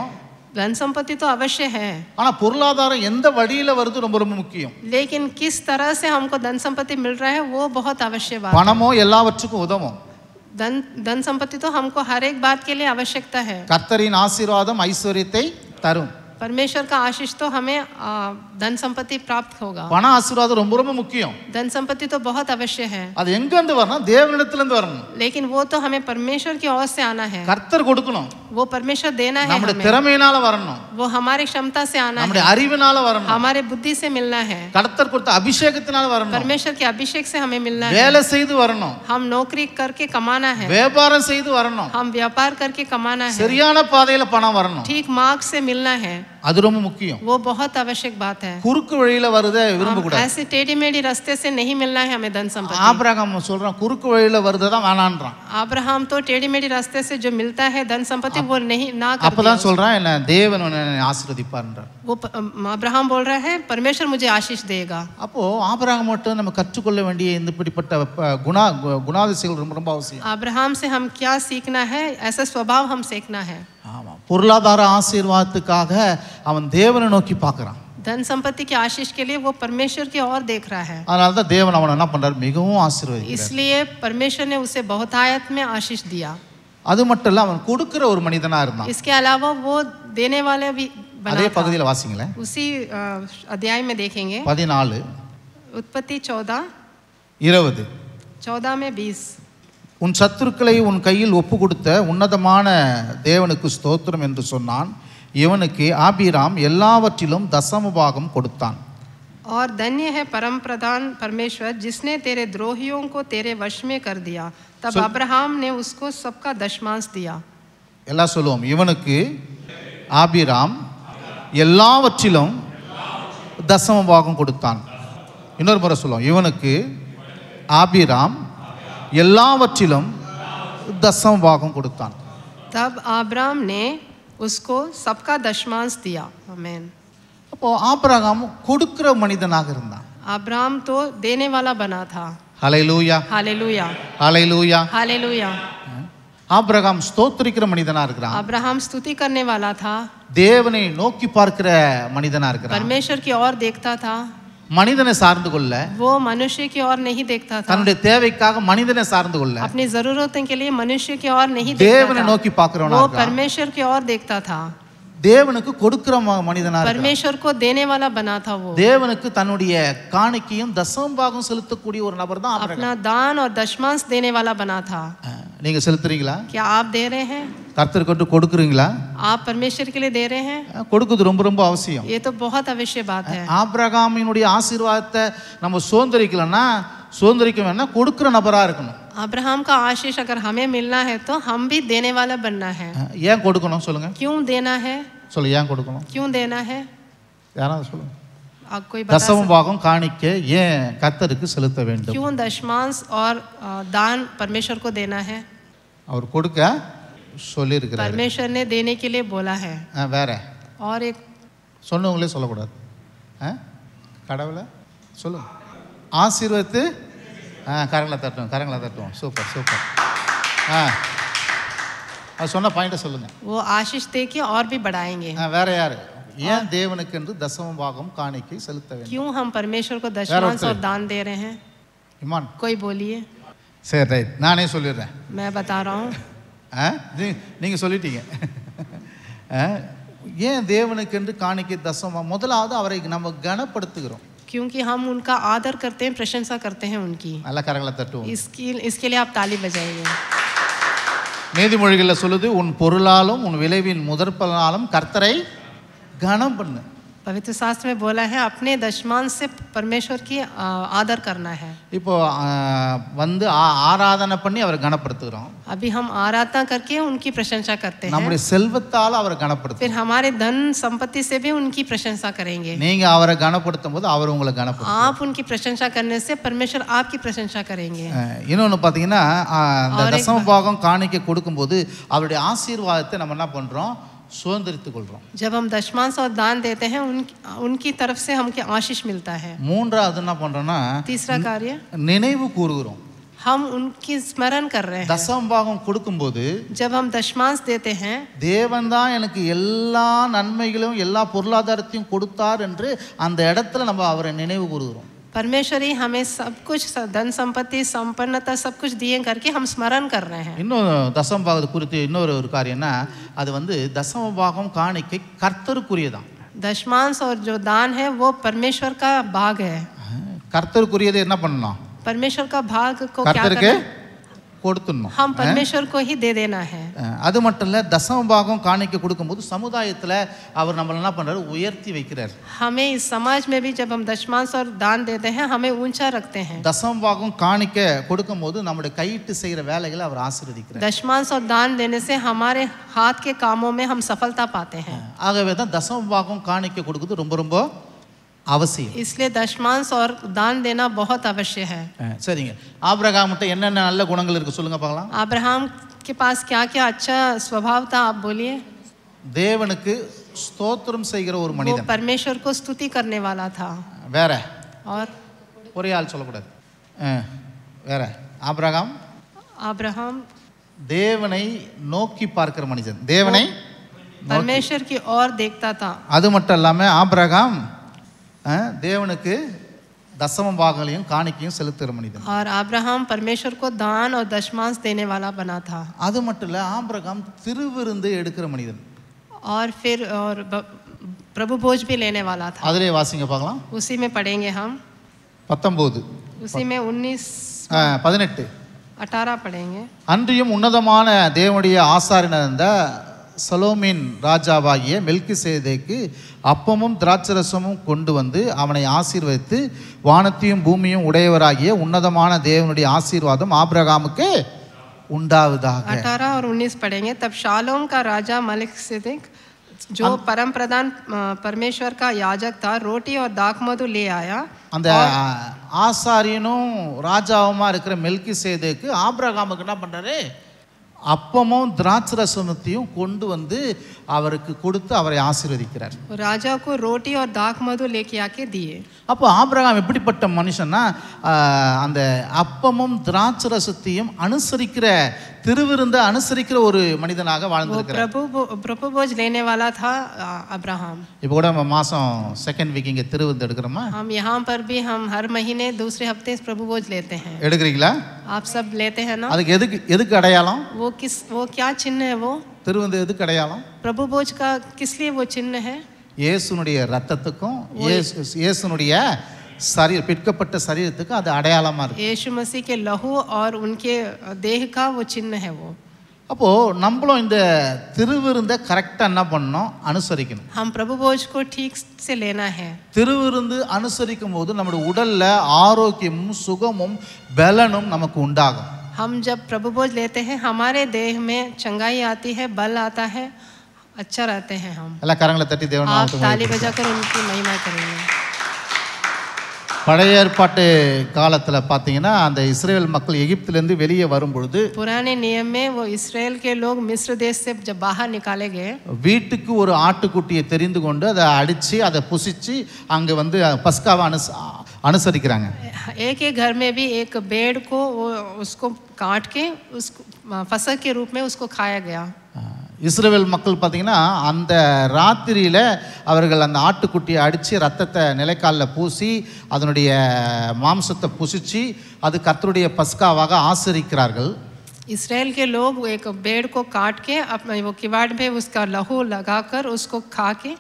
धन संपत्ति तो अवश्य है, ஆனா பொருளாதாரம் எந்த வழியில வருது ரொம்ப ரொம்ப முக்கியம். लेकिन किस तरह से हमको धन संपत्ति मिल रहा है वो बहुत आवश्यक बात है। பணமோ எல்லாவற்றுக்கும் உதவும். धन संपत्ति तो हमको हर एक बात के लिए आवश्यकता है। கர்த்தரின் ஆசீர்வாதம் ஐஸ்வரியத்தை தரும். परमेश्वर का आशीष तो हमें धन संपत्ति प्राप्त होगा। பண ஆசீர்வாதம் ரொம்ப ரொம்ப முக்கியம். धन संपत्ति तो बहुत अवश्य है, அது எங்க இருந்து வரணும்? தேவனிடத்துல இருந்து வரணும். लेकिन वो तो हमें परमेश्वर की ओर से आना है। கர்த்தர் கொடுக்கணும். वो परमेश्वर देना है நம்முடைய हमें। திறமையினால வரணும். वो हमारी क्षमता से आना நம்முடைய है, அறிவினால வரணும். हमारे बुद्धि से मिलना है, கர்த்தர் கொடுத்த அபிஷேகத்தினால வரணும். परमेश्वर के अभिषेक से हमें मिलना है। வேலை செய்து வரணும். हम नौकरी करके कमाना है, வியாபாரம் செய்து வரணும். हम व्यापार करके कमाना है, சரியான பாதையில பணம் வரணும். ठीक मार्ग से मिलना है। அது ரொம்ப முக்கியம். वो बहुत आवश्यक बात है। குறுக்கு வழியில வருதே விரும்ப கூடாது. ऐसे टेढ़ी मेढ़ी रास्ते से नहीं मिलना है हमें धन संपत्ति। ஆபிரகாம் சொல்றான், குறுக்கு வழியில வருதுதான் வேணான்றான். अब्राहम तो टेढ़ी मेढ़ी रास्ते से जो मिलता है धन संपत्ति वो नहीं ना कर அப்பதான் சொல்றான், என்ன தேவன் என்னை ஆசீர்வதிப்பார்ன்றார். वो अब्राहम बोल रहा है परमेश्वर मुझे आशीष देगा। அப்போ ஆபிரகாம் மட்டும் நம்ம கற்றுக்கொள்ள வேண்டிய இந்த இப்படிப்பட்ட குணாதிசயங்கள் ரொம்ப ரொம்ப அவசியம். अब्राहम से हम क्या सीखना है? ऐसा स्वभाव हम सीखना है। ஆமா, பொருளாதார ஆசீர்வாதத்துக்காக அவன் தேவனை நோக்கி பார்க்கறான். धन संपत्ति के आशीष के लिए वो परमेश्वर की ओर देख रहा है, அதனால தான் தேவன் அவனை என்ன பண்றாரு? மிகவும் ஆசீர்வதிக்கிறார். इसलिए परमेश्वर ने उसे बहुतायत में आशीष दिया। அது மட்டும் இல்ல, அவன் கொடுக்கிற ஒரு மனிதனா இருந்தான். इसके अलावा वो देने वाले भी बना அதே था। பகுதியில் வாசிங்களேன். उसी अध्याय में देखेंगे 14 उत्पत्ति 20. 14 में 20। உன் சத்துருக்களை உன் கையில் ஒப்பு கொடுத்த உன்னதமான தேவனுக்கு ஸ்தோத்திரம் என்று சொன்னான். இவனுக்கு ஆபிராம் எல்லாவற்றிலும் தசமபாகம் கொடுத்தான். और धन्य है परम प्रधान परमेश्वर जिसने तेरे द्रोहियों को तेरे वश में कर दिया। तब अब्राहम ने उसको सबका दशमांश दिया। எல்லாம் சொல்லுவோம், இவனுக்கு ஆபிராம் எல்லாவற்றிலும் தசமபாகம் கொடுத்தான். இன்னொரு முறை சொல்லுவோம், இவனுக்கு ஆபிராம் எல்லாவற்றிலும் தசமபாகம் கொடுத்தான். तब अब्राहम ने उसको सबका दशमांश दिया। आमीन। அப்போ ஆபிரகாம் கொடுக்கிற மனிதனாக இருந்தான். अब्राहम तो देने वाला बना था। ஹல்லேலூயா, हालेलुया, ஹல்லேலூயா. हालेलुया। ஆபிரகாம் ஸ்தோத்திரிக்கிற மனிதனா இருக்கிறான். अब्राहम स्तुति करने वाला था, தேவனை நோக்கி பார்க்கிற மனிதனா இருக்கிறான். परमेश्वर की ओर देखता था। மனிதனை சார்ந்து கொள்ள, वो मनुष्य की ओर नहीं देखता था, தன்னுடைய தேவைக்காக மனிதனை சார்ந்து கொள்ள अपनी जरूरतों के लिए मनुष्य की ओर नहीं देखता தேவனை था, நோக்கி பார்க்கிறவனா वो இருக்கிறான். परमेश्वर की ओर देखता था। தேவனுக்கு கொடுக்கிற மனிதனா இருக்கிறான். परमेश्वर को देने वाला बना था वो. தேவனுக்கு தன்னுடைய காணிக்கையும் தசமபாகம் செலுத்தக்கூடிய ஒரு நபர் தான் ஆபிரகாம். अपना दान और दशमांश देने वाला बना था. நீங்க செலுத்துறீங்களா? क्या आप दे रहे हैं? கர்த்தருக்கு கொடுக்குறீங்களா? आप परमेश्वर के लिए दे रहे हैं? கொடுக்குது ரொம்ப ரொம்ப அவசியம். ये तो बहुत आवश्यक बात है. ஆபிரகாமினுடைய ஆசீர்வாதத்தை நம்ம சுதந்திரிக்கலன்னா சுதந்திரிக்க வேணா கொடுக்கிற நபரா இருக்கணும். अब्राहम का आशीष अगर हमें मिलना है तो हम भी देने वाला बनना है. ஏன் கொடுக்கணும் சொல்லுங்க? क्यों देना है? சொல்லு, ஏன் கொடுக்கணும்? क्यों देना है? யாராவது சொல்லுங்க. आप कोई बता सकते? தசமபாகம் காணிக்கை ஏன் கர்த்தருக்கு செலுத்த வேண்டும்? क्यों दशमांश और दान परमेश्वर को देना है? அவர் கொடுக்க சொல்லி இருக்கிறார். परमेश्वर ने देने के लिए बोला है. வேற और एक சொன்னவங்களே சொல்லக்கூடாது. கடவுளை சொல்லுங்க. ஆசீர்வதித்து கரங்களை தட்டுவோம், கரங்களை தட்டுவோம். Super super. அது சொன்ன பாயிண்ட்டை சொல்லுங்க. वो आशीष दे के और भी बढ़ाएंगे. வேற யாரு? ஏன் தேவனுக்கு என்று தசமபாகம் காணிக்கை செலுத்த வேண்டும்? क्यों हम परमेश्वर को दशमांश और दान दे रहे हैं? இமான் कोई बोलिए. சரி ரைட், நானே சொல்லிடுறேன். मैं बता रहा हूँ. நீங்கள் சொல்லிட்டீங்க. ஏன் தேவனுக்கு என்று காணிக்கை தசமம்? முதலாவது அவரை நம்ம கனப்படுத்துகிறோம். क्योंकि हम उनका आदर करते हैं, प्रशंसा करते हैं उनकी. நல்ல கரங்களை தட்டுவோம். इसके लिए आप ताली बजाइए. நீதிமொழிகளில் சொல்லுது, உன் பொருளாலும் உன் விளைவின் முதற்பலனாலும் கர்த்தரை கனம் பண்ணு. पवित्र शास्त्र में बोला है अपने दशमांश से परमेश्वर की आदर करना है. இப்போ வந்து ஆராதனை பண்ணி அவரை கனப்படுத்துகிறோம். अभी हम आराधना करके उनकी प्रशंसा करते हैं. நம்முடைய செல்வத்தால் அவரை கனப்படுத்துகிறோம். फिर हमारे धन संपत्ति से भी उनकी प्रशंसा करेंगे. நீங்க அவரை கனப்படுத்தும் போது அவர் உங்களை கனப்படுத்துவார். आप उनकी प्रशंसा करने से परमेश्वर आपकी प्रशंसा करेंगे. இன்னொன்று பார்த்தீங்கன்னா அந்த தசமபாகம் காணிக்கை கொடுக்கும்போது அவருடைய ஆசீர்வாதத்தை நம்ம என்ன பண்றோம்? சுதந்திரித்துக் கொள்றோம். जब हम दशमांश और दान देते हैं उनकी तरफ से हमको आशीष मिलता है. மூன்றாவது என்ன பண்றோம்னா तीसरा कार्य நினைவு கூறுகிறோம். हम उनकी स्मरण कर रहे हैं. தசமபாகம் கொடுக்கும்போது जब हम दशमांश देते हैं தேவன் தான் எனக்கு எல்லா நன்மைகளும் எல்லா பொருளாதாரத்தையும் கொடுத்தார் என்று அந்த இடத்துல நம்ம அவரை நினைவு கூறுகிறோம். परमेश्वर ही हमें सब कुछ धन संपत्ति संपन्नता सब कुछ दिए करके हम स्मरण कर रहे हैं. இன்னும் தசமபாகத்தை குறித்து இன்னொரு காரியம்னா அது வந்து தசமபாகம் காணிக்கை கர்த்தருக்குரியதான். दशमांश और जो दान है वो परमेश्वर का भाग है. கர்த்தருக்குரியதை என்ன பண்ணணும்? परमेश्वर का भाग को क्या கர்த்தருக்கு करना? கொடுத்துடணும். हम परमेश्वर को ही दे देना है. அது மட்டும் இல்ல, தசமபாகம் காணிக்கை கொடுக்கும்போது சமுதாயத்துல அவர் நம்மள என்ன பண்றாரு? உயர்த்தி வைக்கிறார். हमें इस समाज में भी जब हम दशमांश और दान देते हैं हमें ऊंचा रखते हैं. தசமபாகம் காணிக்கை கொடுக்கும்போது நம்முடைய கையிட்டு செய்யற வேலைகளை அவர் ஆசீர்வதிக்கிறார். दशमांश और दान देने से हमारे हाथ के कामों में हम सफलता पाते हैं. ஆகவே தான் தசமபாகம் காணிக்கை கொடுக்குறது ரொம்ப ரொம்ப அவசியம். इसलिए दशमांश और दान देना बहुत आवश्यक है. சரிங்க. ஆபிரகாம்கிட்ட என்னென்ன நல்ல குணங்கள் இருக்கு சொல்லுங்க பார்க்கலாம். अब्राहम के पास क्या क्या अच्छा स्वभाव था आप बोलिए. தேவனுக்கு ஸ்தோத்திரம் செய்கிற ஒரு वो மனிதன். परमेश्वर को स्तुति करने वाला था. வேற और ஒரே ஆள் சொல்லக்கூடாது. வேற ஆபிரகாம் अब्राहम தேவனை நோக்கி பார்க்கிற மனிதன். தேவனை परमेश्वर की ओर देखता था. அது மட்டும் இல்லாம ஆபிரகாம் தேவனுக்கு தசமபாகங்களையும் காணிக்கையும் செலுத்துகிற மனிதன். और अब्राहम परमेश्वर को दान और दशमांश देने वाला बना था. அது மட்டும் இல்ல, ஆபிரகாம் திருவிருந்து எடுக்கிற மனிதன். और फिर और प्रभु भोज भी लेने वाला था. அதிலே வாசிங்க பார்க்கலாம். उसी में पढ़ेंगे हम. 19 उसी में 18 18 पढ़ेंगे. அன்றியும் உன்னதமான தேவனுடைய ஆசாரியனாக இருந்த சலோமின் ராஜாவாகிய மெல்கிசேதேக்கு அப்பமும் திராட்சரசமும் கொண்டு வந்து அவனை ஆசீர்வதித்து வானத்தையும் பூமியும் உடையவராகிய உன்னதமான தேவனுடைய ஆசீர்வாதம் ஆபிரகாமுக்கு உண்டாவதாக. 18 और 19 पढ़ेंगे. तब शालोम का राजा मलिकसिदक जो परम प्रधान परमेश्वर का याजक था रोटी और दाखमधु ले आया. அந்த ஆசாரியனும் ராஜாவுமா இருக்கிற மெல்கிசேதேக்கு ஆபிரகாமுக்கு என்ன பண்றாரு? அப்பமும் திராட்சரசத்தையும் கொண்டு வந்து அவருக்கு கொடுத்து அவரை ஆசீர்வதிக்கிறார். राजा को रोटी और दाखमधु लेके आके दिए. அப்போ ஆபிரகாம் எப்படிப்பட்ட மனுஷன்னா அந்த அப்பமும் திராட்சரசத்தையும் அனுசரிக்கிற திருவிருந்த அனுசரிக்கிற ஒரு மனிதனாக वो வாழ்ந்திருக்கிறார். प्रभु भोज लेने वाला था अब्राहम। இப்போ கூட நம்ம மாசம் செகண்ட் வீக் இங்க திருவிருந்து எடுக்கிறோமா? हम यहाँ पर भी हम हर महीने दूसरे हफ्ते प्रभु भोज लेते हैं। எடுக்கிறீங்களா? आप सब लेते हैं ना? அதுக்கு எதுக்கு அடையாளம்? वो क्या चिन्ह है? वो திருவிருந்து எதுக்கு அடையாளம்? प्रभु भोज का किस लिए वो चिन्ह है? இயேசுனுடைய ரத்தத்துக்கும் இயேசுனுடைய பிற்கப்பட்ட சரீரத்துக்கும் அது அடையாளமா இருக்கு. यीशु मसीह के लहू और उनके देह का वो चिन्ह है वो। அப்போ நம்மளும் இந்த திருவிருந்தை கரெக்டா என்ன பண்ணணும்? அனுசரிக்கணும். हम प्रभु भोज को ठीक से लेना है। திருவிருந்து அனுசரிக்கும் போது நம்முடைய உடல்ல ஆரோக்கியமும் சுகமும் பலனும் நமக்கு உண்டாகும். हम जब प्रभु भोज लेते हैं हमारे देह में चंगाई आती है, बल आता है, अच्छा रहते हैं हम। எல்லா கரங்களை தட்டி தேவன் आप நாமத்தை ताली बजाकर उनकी महिमा करेंगे। பழைய ஏற்பாட்டு காலத்துல பாத்தீங்கன்னா அந்த இஸ்ரேல் மக்கள் எகிப்திலிருந்து வெளியே வரும்பொழுது पुराने नियम में वो इस्राएल के लोग मिस्र देश से जब बाहर निकाले गए, வீட்டுக்கு ஒரு ஆட்டுக்குட்டியை தெரிந்து கொண்டு அதை அடிச்சு அதை புசிச்சு அங்க வந்து பஸ்காவை அனுசரிக்கிறாங்க. एक एक घर में भी एक भेड़ को उसको काट के उसको फसह के रूप में उसको खाया गया। இஸ்ரேல் மக்கள் பார்த்தீங்கன்னா அந்த ராத்திரியில் அவர்கள் அந்த ஆட்டுக்குட்டியை அடித்து ரத்தத்தை நிலைக்காலில் பூசி அதனுடைய மாம்சத்தை புசித்து அது கர்த்தருடைய பஸ்காவாக ஆசரிக்கிறார்கள். इस्राएल के लोग एक भेड़ को काट के अपने वो किवाड़ में उसका लहू लगाकर उसको खा के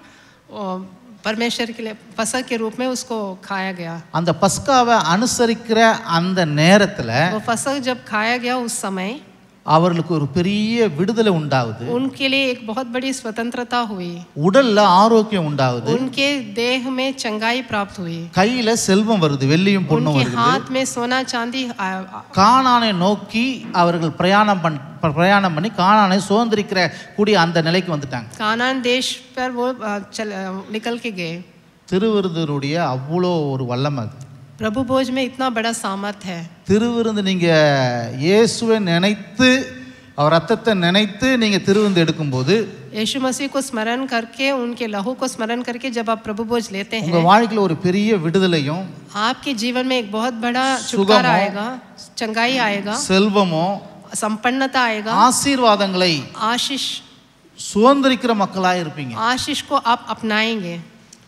परमेश्वर के लिए फसह के रूप में उसको खाया गया। அந்த பஸ்காவை அனுசரிக்கிற அந்த நேரத்தில் वो फसह जब खाया गया उस समय அவர்களுக்கு ஒரு பெரிய விடுதலை உண்டாகுது. उनके लिए एक बहुत बड़ी स्वतंत्रता हुई, உடல்ல ஆரோக்கியம் உண்டாகுது, उनके देह में चंगाई प्राप्त हुई, கையில செல்வம் வருது, வெள்ளியும் பொன்னும் उनके வருது. हाथ में सोना चांदी கானானை நோக்கி அவர்கள் பிரயாணம் பண்ணி கானானை சுதந்திரிக்கிற கூடிய அந்த நிலைக்கு வந்துட்டாங்க. कानान देश पर वो निकल के गए। திருவிருந்தருடைய அவ்வளோ ஒரு வல்லமை அது. प्रभु भोज में इतना बड़ा सामर्थ है। திருவிருந்து நீங்க இயேசுவை நினைத்து அவர் ரத்தத்தை நினைத்து நீங்க திருவிருந்து எடுக்கும்போது यीशु मसीह को स्मरण करके उनके लहू को स्मरण करके जब आप प्रभु भोज लेते हैं, உங்க வாழ்க்கையில ஒரு பெரிய விடுதலையும் आपके जीवन में एक बहुत बड़ा छुटकारा आएगा, चंगाई आएगा, செல்வமோ संपन्नता आएगा, ஆசீர்வாதங்களை आशीष சுதந்திரிக்கிற மக்களாக இருப்பீங்க. आशीष को आप अपनाएंगे।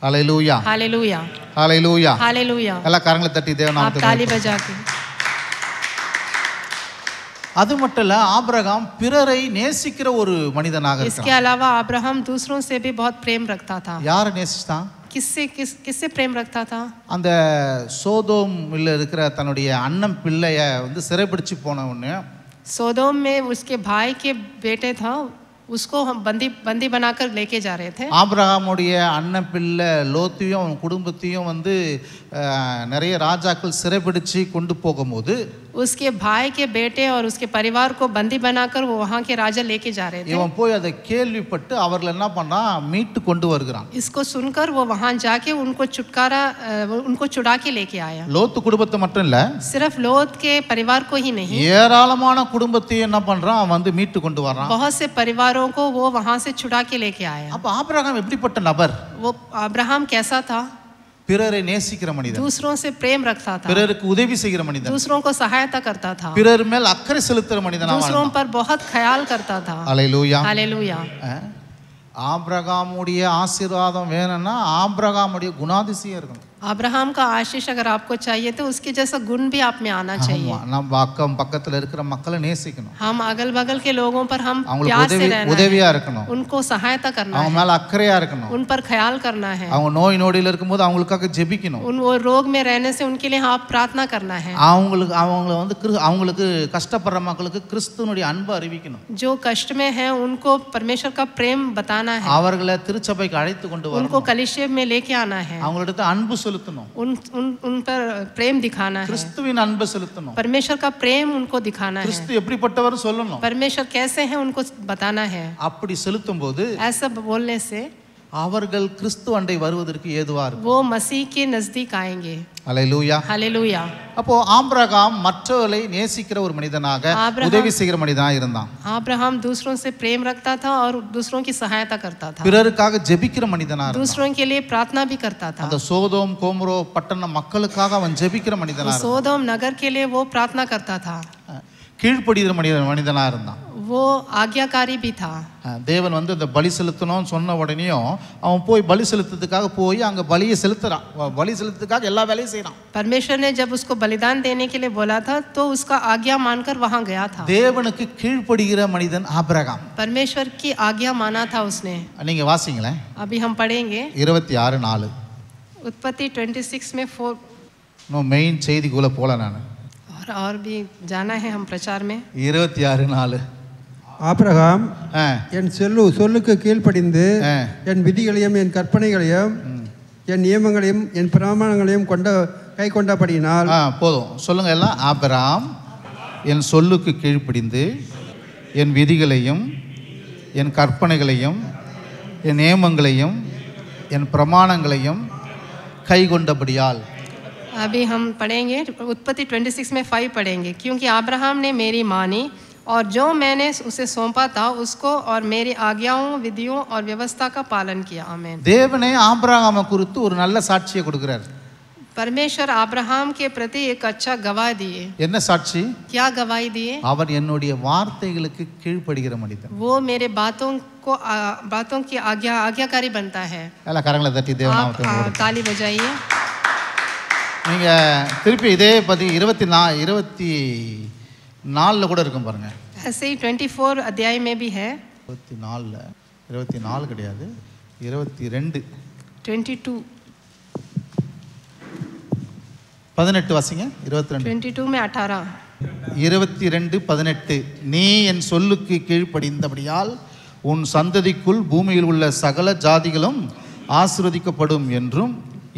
ஹல்லேலூயா, हालेलुया, ஹல்லேலூயா, हालेलुया। எல்லா கரங்களை தட்டி தேவ आप நாமத்தை ताली बजा के। அது மட்டும் இல்ல, ஆபிரகாம் பிறரை நேசிக்கிற ஒரு மனிதனாக इसके இருக்கிறான். अलावा अब्राहम दूसरों से भी बहुत प्रेम रखता था। யாரை நேசிச்சான்? किससे प्रेम रखता था? அந்த சோதோம்ல இருக்கிற தன்னுடைய அண்ணன் பிள்ளைய வந்து சிறைபிடிச்சு போன உடனே सोदोम में उसके भाई के बेटे था, उसको हम बंदी बनाकर लेके जा रहे थे। ஆபிரகாமுடைய அண்ணன் பிள்ளை லோத்தையும் அவன் குடும்பத்தையும் வந்து நிறைய ராஜாக்கள் சிறைபிடிச்சு கொண்டு போகும்போது उसके भाई के बेटे और उसके परिवार को बंदी बनाकर वो वहाँ के राजा लेके जा रहे थे। இவன் போய் அதை கேள்விப்பட்டு அவர்கள் என்ன பண்ணான், மீட்டு கொண்டு வருகிறான். इसको सुनकर वो वहाँ जाके उनको छुड़ा के लेके आया। லோத்து குடும்பத்தை மட்டும் இல்ல, सिर्फ लोत के परिवार को ही नहीं, ஏராளமான குடும்பத்தையும் என்ன பண்றான், அவன் வந்து மீட்டு கொண்டு வரான். बहुत से परिवारों को वो वहाँ से छुड़ा के लेके आया। அப்ப ஆபிரகாம் எப்படிப்பட்ட நபர்? वो अब्राहम कैसा था? பிறரை நேசிக்கிற மனிதன், दूसरों से प्रेम रखता था, பிறருக்கு உதவி செய்கிற மனிதன், दूसरों को सहायता करता था, பிறர் மேல் அக்கறை செலுத்துற மனிதனா दूसरों வாழ்ந்தான். पर बहुत ख्याल करता था। ஹல்லேலூயா, हालेलुया। ஆபிரகாமுடைய ஆசீர்வாதம் வேணும்னா ஆபிரகாமுடைய குணாதிசயம் இருக்கணும். अब्राहम का आशीष अगर आपको चाहिए तो उसके जैसा गुण भी आप में आना चाहिए। நம்ம அக்கம் பக்கத்துல இருக்கிற மக்களை நேசிக்கணும், हम अगल बगल के लोगों पर हम प्यार அவங்களுக்கு से रहना உதவியா है, இருக்கணும், उनको सहायता करना அவங்க है, மேல அக்கறையா இருக்கணும், उन पर ख्याल करना है, அவங்க நோய் நொடியில் இருக்கும்போது அவங்களுக்காக ஜெபிக்கணும், उन वो रोग में रहने से उनके लिए आप प्रार्थना करना है, அவங்களுக்கு கஷ்டப்படுற மக்களுக்கு கிறிஸ்துவனுடைய அன்பு அறிவிக்கணும், जो कष्ट में है उनको परमेश्वर का प्रेम बताना है, அவர்களை திருச்சபைக்கு அழைத்து கொண்டு उनको வரணும், कलीसिया में लेके आना है, அவங்கள்ட்ட अன்பு செலுத்தணும், उन पर प्रेम दिखाना है, கிறிஸ்துவின் அன்பு செலுத்தணும், परमेश्वर का प्रेम उनको दिखाना है, கிறிஸ்து எப்படிப்பட்டவர் சொல்லணும், परमेश्वर कैसे हैं उनको बताना है। அப்படி செலுத்தும்போது ऐसा बोलने से அவர்கள் கிறிஸ்து அண்டை வருவதற்கு ஏதுவா இருக்கும். वो मसीह के नजदीक आएंगे। ஹல்லேலூயா, हालेलुया। அப்போ ஆபிரகாம் மற்றவர்களை நேசிக்கிற ஒரு மனிதனாக உதவி செய்கிற மனிதனாக இருந்தான். अब्राहम दूसरों से प्रेम रखता था और दूसरों की सहायता करता था, பிறருக்காக ஜெபிக்கிற மனிதனாக இருந்தான். दूसरों के लिए प्रार्थना भी करता था। அந்த சோதோம் கோமரோ பட்டண மக்களுக்காக அவன் ஜெபிக்கிற மனிதனாக இருந்தான். सोदोम नगर के लिए वो प्रार्थना करता था। கீழ்ப்படிகிற மனிதனாக இருந்தான். वो आज्ञाकारी भी था. தேவன் வந்து இந்த பலி செலுத்தணும்னு சொன்ன உடனேயும் அவன் போய் பலி செலுத்துறதுக்காக போய் அங்கே பலியை செலுத்துறான். பலி செலுத்துறதுக்காக எல்லா வேலையும் செய்கிறான். परमेश्वर ने जब उसको बलिदान देने के लिए बोला था तो उसका आज्ञा मानकर वहां गया था. தேவனுக்கு கீழ்ப்படிகிற மனிதன் ஆபிரகாம். परमेश्वर की आज्ञा माना था उसने. நீங்க வாசிங்களேன். अभी हम पढ़ेंगे 26:4. उत्पत्ति 26 में 4. இன்னும் மெயின் செய்திக்குள்ள போல நான் और भी जाना है हम प्रचार में. 26:4. ஆபிரகாம் என் சொல்லுக்கு கீழ்ப்படிந்து என் விதிகளையும் என் கற்பனைகளையும் என் நியமங்களையும் என் பிரமாணங்களையும் கை கொண்டபடியினால். போதும் சொல்லுங்க எல்லாம். ஆபிரகாம் என் சொல்லுக்கு கீழ்ப்படிந்து என் விதிகளையும் என் கற்பனைகளையும் என் நியமங்களையும் என் பிரமாணங்களையும் கை கொண்டபடியால். अभी हम पढ़ेंगे उत्पत्ति 26 में 5 पढ़ेंगे. क्योंकि अब्राहम ने मेरी मानी और जो मैंने उसे सौंपा था उसको और मेरी आज्ञाओं विधियों और व्यवस्था का पालन किया. आमीन. தேவனே ஆபிரகாமை குறித்து ஒரு நல்ல சாட்சியை கொடுக்கிறார். परमेश्वर अब्राहम के प्रति एक अच्छा गवाह दिए. என்ன சாட்சி? क्या गवाही दिए? அவன் என்னுடைய வார்த்தைகளுக்கு கீழ்ப்படிகிற மனிதன். वो मेरे बातों की आज्ञाकारी बनता है. எல்லாம் கரங்களை தட்டி தேவனாமத்தை ताली बजाइए. நீங்க திருப்பி இதே பத்தி 24 கூட இருக்கும் பாருங்க. ऐसे ही 24 अध्याय में भी है. 24 கிடையாது 22 18 வாசிங்க. 22 में 18 22:18. நீ என் சொல்லுக்கு கீழ்ப்படிந்தபடியால் உன் சந்ததிக்குள் பூமியில் உள்ள சகல ஜாதிகளும் ஆசீர்வதிக்கப்படும் என்றும்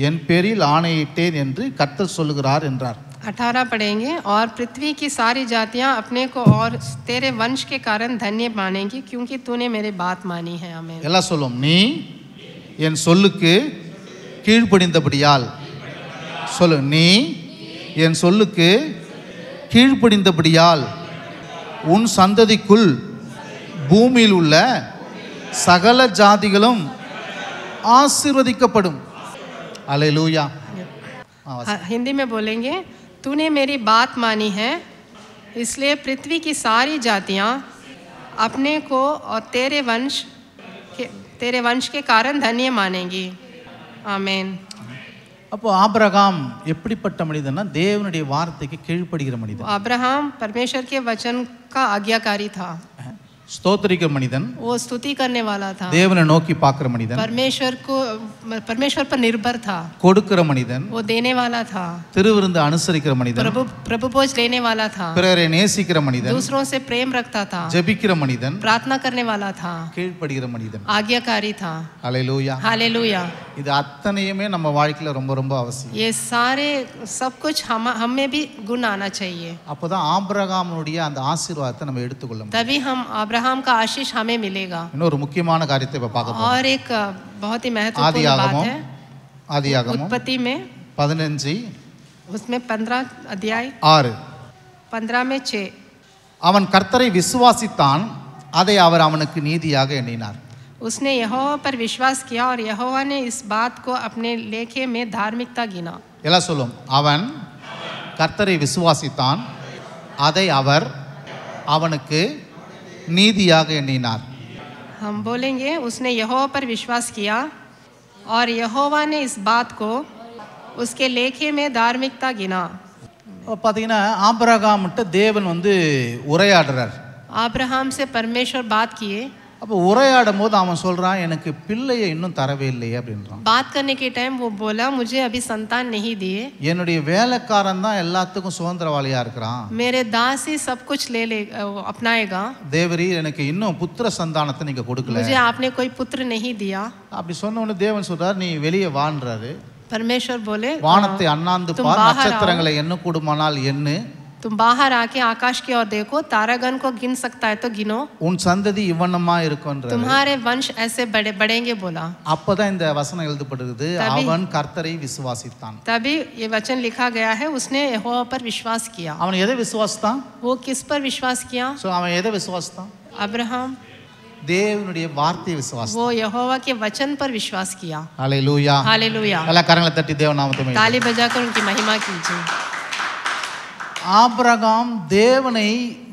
என் பேரில் ஆணையிட்டேன் என்று கர்த்தர் சொல்லுகிறார் என்றார். 18 पढ़ेंगे. और पृथ्वी की सारी जातियां अपने को और तेरे वंश के कारण धन्य मानेंगी क्योंकि तूने मेरी बात मानी है. आमीन. எல்லாம் சொல்லும். நீ என் சொல்லுக்கு கீழ்ப்படிந்தபடியால். சொல்லு. நீ என் சொல்லுக்கு கீழ்ப்படிந்தபடியால் உன் சந்ததிக்குள் பூமியில் உள்ள சகல ஜாதிகளும் ஆசீர்வதிக்கப்படும். அல்லேலூயா. हिंदी में बोलेंगे. तूने मेरी बात मानी है इसलिए पृथ्वी की सारी जातियां अपने को और तेरे वंश के कारण धन्य मानेंगी. आमीन. அப்போ ஆபிரகாம் எப்படிப்பட்ட மனிதன்னா தேவனுடைய வார்த்தைக்கு கீழ்ப்படுகிற மனிதன். अब्राहम परमेश्वर के वचन का आज्ञाकारी था. ஸ்தோத்திரிக்கிற மனிதன். वो स्तुति करने वाला था. தேவனை நோக்கி பார்க்கிற மனிதன். परमेश्वर पर निर्भर था. கொடுக்கிற மனிதன். वो देने वाला था. திருவிருந்து அனுசரிக்கிற மனிதன். प्रभु भोज लेने वाला था. பிறரை நேசிக்கிற மனிதன். दूसरों से प्रेम रखता था. ஜெபிக்கிற மனிதன். प्रार्थना करने वाला था. கீழ்ப்படுகிற மனிதன். आज्ञाकारी था. அல்லேலூயா. हालेलूया. இது அத்தனையுமே நம்ம வாழ்க்கையில ரொம்ப ரொம்ப அவசியம். ये सारे सब कुछ हमें भी गुण आना चाहिए. அப்பதான் ஆபிரகாமுடைய அந்த ஆசீர்வாதத்தை நம்ம எடுத்துக்கொள்ள முடியும். तभी हम अब्राहम का आशीष हमें मिलेगा. இன்னொரு முக்கியமான காரியத்தை இப்ப பார்க்க போறோம். और एक बहुत ही महत्वपूर्ण बात है. ஆதியாகமம் उत्पत्ति में 15 उसमें 15 अध्याय 6. 15 में 6. அவன் கர்த்தரை விசுவாசித்தான், அதை அவர் அவனுக்கு நீதியாக எண்ணினார். उसने यहोवा पर विश्वास किया और यहोवा ने इस बात को अपने लेखे में धार्मिकता गिना. எல்லாம் சொல்லும். அவன் கர்த்தரை விசுவாசித்தான், அதை அவர் அவனுக்கு நீதியாக எண்ணினார். हम बोलेंगे उसने यहोवा पर विश्वास किया और यहोवा ने इस बात को उसके लेखे में धार्मिकता गिना. பார்த்தீங்கன்னா ஆபிரகாம்கிட்ட தேவன் வந்து உரையாடுறார். अब्राहम से परमेश्वर बात किए. அப்போ உரையாடும் போது அவன் சொல்றான், எனக்கு பிள்ளையை இன்னும் தரவே இல்லையே அப்படின்றான். बात करने के टाइम वो बोला मुझे अभी संतान नहीं दिए. என்னுடைய வேலைக்காரன் தான் எல்லாத்துக்கும் சுதந்திரவாளியா இருக்கிறான். मेरे दास ही सब कुछ ले अपनाएगा. தேவரீர் எனக்கு இன்னும் புத்திர சந்தானத்தை நீங்க கொடுக்கல. मुझे आपने कोई पुत्र नहीं दिया. அப்படி சொன்ன உடனே தேவன் சொல்றார், நீ வெளியே வான்றாரு. परमेश्वर बोले வானத்தை அண்ணாந்து பார், நட்சத்திரங்களை எண்ண கூடுமானால் எண்ணு. तुम बाहर आके आकाश की ओर देखो, तारागण को गिन सकता है तो गिनो. உன் சந்ததி இவ்வண்ணமா இருக்கும்ன்றார். तुम्हारे वंश ऐसे बढ़ेंगे बोला. அப்பதான் இந்த வசனம் எழுதப்படுகிறது, அவன் கர்த்தரை விசுவாசித்தான். तभी ये वचन लिखा गया है उसने यहोवा पर विश्वास किया. அவன் எதை விசுவாசித்தான்? वो किस पर विश्वास किया? அவன் எதை விசுவாசித்தான்? अब्राहम தேவனுடைய வார்த்தையை விசுவாசித்தான். वो यहोवा के वचन पर विश्वास किया. हालेलूया. हालेलूया. எல்லா கரங்களை தட்டி தேவ நாமத்தை ताली बजाकर उनकी महिमा कीजिए. ஆபிரகாம் தேவனை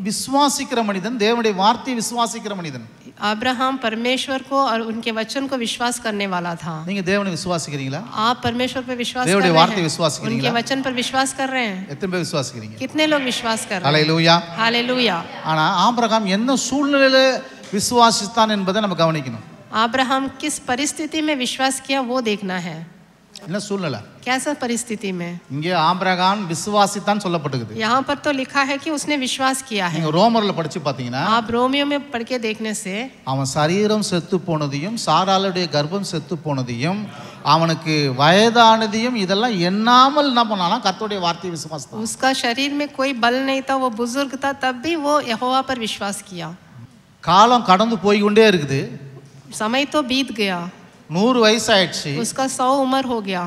விசுவாசிக்கிற மனிதன், தேவனுடைய வார்த்தையை விசுவாசிக்கிற மனிதன். अब्राहम परमेश्वर को और उनके वचन को विश्वास करने वाला था. நீங்க தேவனை விசுவாசிக்கிறீங்களா? आप परमेश्वर पर विश्वास कर தேவனுடைய रहे வார்த்தையை हैं? விசுவாசிக்கிறீங்களா? उनके वचन पर विश्वास कर रहे हैं? எத்தனை பேர் விசுவாசிக்கிறீங்க? कितने लोग विश्वास कर रहे हैं? ஹல்லேலூயா. हालेलुया. ஆனா ஆபிரகாம் என்ன சூழ்நிலையில விசுவாசித்தான் என்பதை நம்ம கவனிக்கணும். अब्राहम किस परिस्थिति में विश्वास किया वो देखना है. என்ன சூழ்நிலை? कैसा परिस्थिति में? இங்கே ஆபிரகாம் விசுவாசித்தான் சொல்லப்பட்டிருக்குது. यहाँ पर तो लिखा है कि उसने विश्वास किया है. நீங்க ரோமர்ல படிச்சு பாத்தீங்கன்னா आप रोमियो में पढ़ के देखने से அவன் சரீரம் செத்து போனதையும் சாராளுடைய கர்ப்பம் செத்து போனதையும் அவனுக்கு வயதானதையும் இதெல்லாம் எண்ணாமல் என்ன பண்ணானா கர்த்தருடைய வார்த்தையை விசுவாசித்தான். उसका शरीर में कोई बल नहीं था, वो बुजुर्ग था, तब भी वो यहोवा पर विश्वास किया. காலம் கடந்து போய் கொண்டே இருக்குது. समय तो बीत गया, 100 வயசு ஆயிடுச்சு. उसका 100 उम्र हो गया.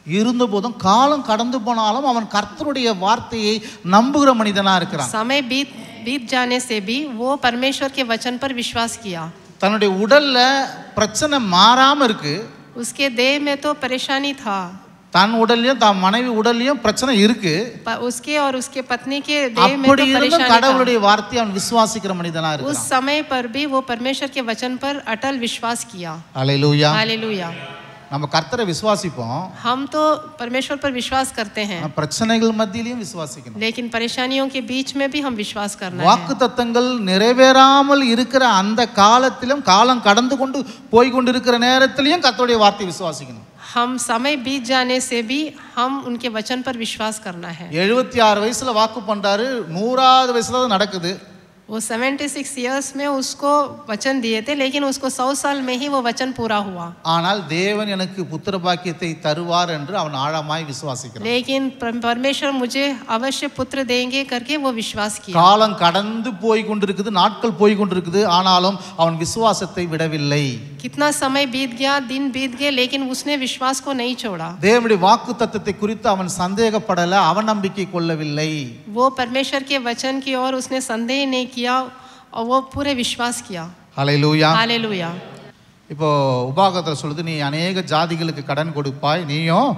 இருந்த போதும் காலம் கடந்து போனாலும் அவன் கர்த்தருடைய வார்த்தையை நம்புகிற மனிதனா இருக்கிறான். समय बीत जाने से भी वो परमेश्वर के वचन पर विश्वास किया. தன்னுடைய உடல்ல பிரச்சனை மாறாம இருக்கு. उसके देह में तो परेशानी था, தன் உடல்லையும் தன் மனைவி உடல்லையும் பிரச்சனை இருக்கு. उसके और उसके पत्नी के देह में அப்படி तो இருந்தும் परेशानी था. கடவுளுடைய வார்த்தையை அவன் விசுவாசிக்கிற மனிதனா उस இருக்கிறான். समय पर भी वो परमेश्वर के वचन पर अटल विश्वास किया. ஹல்லேலூயா. हालेलुया. நம்ம கர்த்தரை விசுவாசிப்போம், हम तो परमेश्वर पर विश्वास करते हैं, பிரச்சனைகள் மத்தியிலையும் விசுவாசிக்கணும். लेकिन परेशानियों के बीच में भी हम विश्वास करना है. வாக்குத்தத்தங்கள் நிறைவேறாமல் இருக்கிற அந்த காலத்திலும் காலம் கடந்து கொண்டு போய் கொண்டிருக்கிற நேரத்திலையும் கர்த்தருடைய வார்த்தையை விசுவாசிக்கணும். हम समय बीत जाने से भी हम उनके वचन पर विश्वास करना है. 76 வயசுல வாக்கு பண்றாரு, 100வது வயசுல தான் நடக்குது. वो 76 इयर्स में उसको वचन दिए थे, लेकिन उसको 100 साल में ही वो वचन पूरा हुआ. ஆனால் தேவன் எனக்கு புத்திர பாக்கியத்தை தருவார் என்று அவன் ஆழமாய் விசுவாசிக்கிறான். लेकिन परमेश्वर मुझे अवश्य पुत्र देंगे करके वो विश्वास किया. காலம் கடந்து போய் கொண்டிருக்குது, நாட்கள் போய் கொண்டிருக்குது, ஆனாலும் அவன் விசுவாசத்தை விடவில்லை. कितना समय बीत गया, दिन बीत गए, लेकिन उसने विश्वास को नहीं छोड़ा. தேவனுடைய வாக்குத்தத்தத்தை குறித்து அவன் சந்தேகப்படல, அவநம்பிக்கை கொள்ளவில்லை. वो परमेश्वर के वचन की ओर उसने संदेह नहीं किया और वो पूरे विश्वास किया. ஹல்லேலூயா. हालेलुया. இப்போ உபாகமத்தில் சொல்லுது, நீ अनेक ஜாதிகளுக்கு கடன் கொடுப்பாய், நீயும்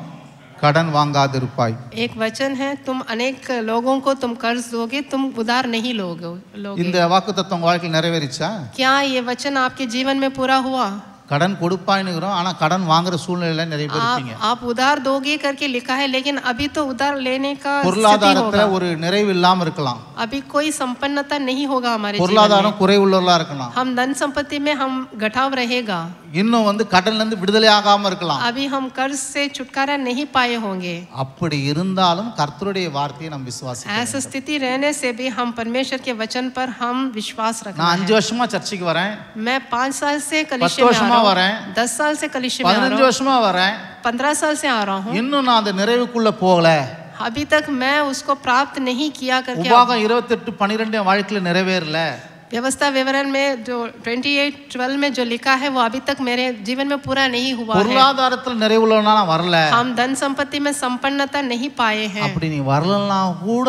கடன் வாங்காதிருப்பாய். एक वचन है, तुम अनेक लोगों को तुम कर्ज दोगे, तुम उधार नहीं लोगे. இந்த வாக்குத்தத்தம் உங்க வாழ்க்கையில் நிறைவேறிச்சா? क्या ये वचन आपके जीवन में पूरा हुआ? கடன் கொடுப்பாய்னுங்கிறோம், ஆனா கடன் வாங்குற சூழ்நிலையில நிறைய பேர் இருக்கீங்க. आप उधार दोगे करके लिखा है, लेकिन अभी तो उधार लेने का स्थिति பொருளாதாரத்துல होगा. ஒரு நிறைவு இல்லாம இருக்கலாம். अभी कोई संपन्नता नहीं होगा हमारे जीवन பொருளாதாரம் में. குறைவுள்ளவர்களா இருக்கலாம். हम धन संपत्ति में हम घटाव रहेगा. இன்னும் கடன்ல இருந்து விடுதலை ஆகாம இருக்கலாம். अभी हम कर्ज से छुटकारा नहीं पाए होंगे. அப்படி இருந்தாலும் கர்த்தருடைய வார்த்தையை நாம் விசுவாசிக்கணும். ऐसा स्थिति रहने से भी हम परमेश्वर के वचन पर हम विश्वास रखना நான் है. 5 வருஷமா சர்ச்சுக்கு வரேன், मैं 5 साल से 10 कलीसिया में आ வருஷமா रहा வரேன், हूँ, 10 साल से कलीसिया में आ 15 रहा हूँ, வருஷமா வரேன், 15 साल से आ रहा हूँ. இன்னும் நான் அந்த நிறைவுக்குள்ள போகல. अभी तक मैं उसको प्राप्त नहीं किया करके உபாகம் 28:12 என் வாழ்க்கையில நிறைவேறல. व्यवस्था विवरण में जो 28:12 में जो लिखा है वो अभी तक मेरे जीवन में पूरा नहीं हुआ है. பொருளாதாரத்துல நிறைவுள்ளவனா நான் வரல. हम धन संपत्ति में संपन्नता नहीं पाए हैं. அப்படி நீ வரலனா கூட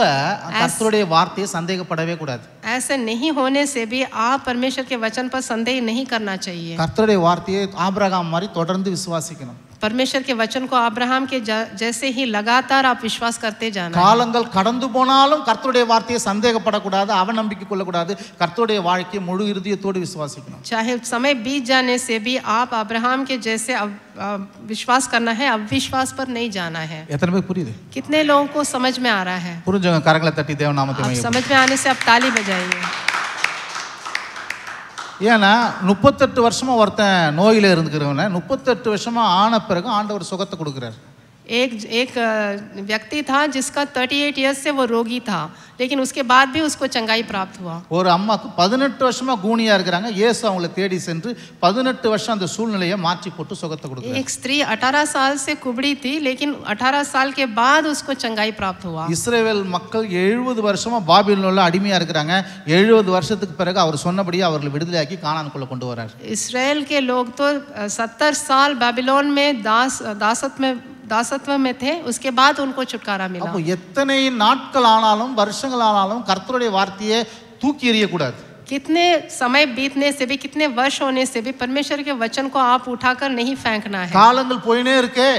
கர்த்தருடைய வார்த்தையை சந்தேகப்படவே கூடாது. ऐसे नहीं होने से भी आप परमेश्वर के वचन पर संदेह नहीं करना चाहिए. கர்த்தருடைய வார்த்தையை ஆபிரகாம் மாதிரி தொடர்ந்து விசுவாசிக்கணும். परमेश्वर के वचन को अब्राहम के जैसे ही लगातार आप विश्वास करते जाना. காலங்கள் கடந்து போனாலும் கர்த்தருடைய வார்த்தையை சந்தேகப்படக்கூடாது, அவநம்பிக்கை கொள்ளக்கூடாது. கர்த்தருடைய வாழ்க்கையை முழு இருதயத்தோடு விசுவாசிக்கணும். चाहे समय बीत जाने से भी आप अब्राहम के जैसे विश्वास करना है, अविश्वास पर नहीं जाना है. எத்தனை பேர் புரியுது? कितने लोगों को समझ में आ रहा है? புரிஞ்சவங்க கரங்களை தட்டி தேவ நாமத்தை आप மகிமைப்படுத்துங்க. समझ में आने से आप ताली बजाइए. ஏன்னா 38 வருஷமா ஒருத்தன் நோயில இருந்துக்கிறவன 38 வருஷமா ஆன பிறகு ஆண்டவர் சுகத்தை கொடுக்குறாரு. एक व्यक्ति था जिसका 38 इयर्स से वो रोगी था, लेकिन उसके बाद भी उसको चंगाई प्राप्त हुआ. ஒரு அம்மாக்கு 18 வருஷமா கூனியா இருக்கிறாங்க. இயேசு அவங்களை தேடி சென்று 18 வருஷம் அந்த சூழ்நிலையை மாற்றி போட்டு சுகத்தை கொடுத்தார். एक स्त्री 18 साल से कुबड़ी थी, लेकिन 18 साल के बाद उसको चंगाई प्राप्त हुआ. இஸ்ரவேல் மக்கள் 70 வருஷமா பாபிலோன்ல அடிமையா இருக்கிறாங்க. 70 வருஷத்துக்கு பிறகு அவர் சொன்னபடியே அவர்களை விடுதலையாக்கி கானானுக்குள்ள கொண்டு வரார். इस्राएल के लोग तो 70 साल बाबिलोन में दासत्व में थे, उसके बाद उनको छुटकारा मिला. அப்போ எத்தனை நாட்கள் ஆனாலும் வருஷங்கள் ஆனாலும் கர்த்தருடைய வார்த்தையை தூக்கி எறிய கூடாது. कितने समय बीतने से भी, कितने वर्ष होने से भी परमेश्वर के वचन को आप उठाकर नहीं फेंकना है. காலங்கள் போயினே இருக்கே,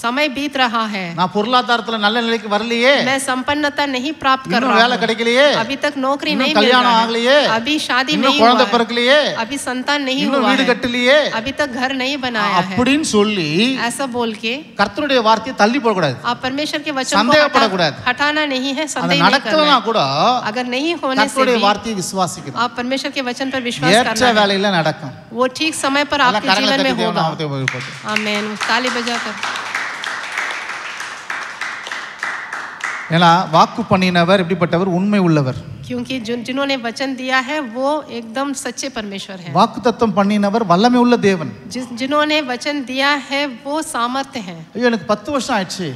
समय बीत रहा है, நான் பொருளாதாரத்துல நல்ல நிலைக்கு வரலையே, मैं संपन्नता नहीं प्राप्त कर இன்னும் रहा வேலை हूँ, கிடைக்கலையே, अभी तक नौकरी இன்னும் नहीं मिल கல்யாணம் रहा ஆகலையே, है, अभी शादी இன்னும் नहीं குழந்தை हुआ है, பிறக்கலையே, अभी संतान नहीं இன்னும் हुआ வீடு है, கட்டலையே अभी तक घर नहीं बनाया है, அப்படின்னு சொல்லி ऐसा बोल के கர்த்தருடைய வார்த்தையை தள்ளி போட கூடாது. आप परमेश्वर के वचन சந்தேகப்படக்கூடாது. को हटाना नहीं है, அது संदेह नहीं करना நடக்கலனா है। கூட अगर नहीं होने से கர்த்தருடைய भी வார்த்தையை விசுவாசிக்கணும். आप परमेश्वर के वचन पर विश्वास ஏற்ற करना है, வேலையில நடக்கும். वो ठीक समय पर எல்லாம் आपके கரங்களை जीवन में தட்டி தேவன் होगा। நாமத்தை உயர்த்தட்டும். आमीन, ताली बजाकर। ஏன்னா வாக்கு பண்ணினவர் எப்படிப்பட்டவர்? உண்மை உள்ளவர். क्योंकि जिन्होंने वचन दिया है वो एकदम सच्चे परमेश्वर हैं। வாக்கு தத்தம் பண்ணினவர் வல்லமை உள்ள தேவன். जिन्होंने वचन दिया है वो सामर्थ्य है। ஐயோ எனக்கு 10 வருஷம் ஆயிடுச்சு,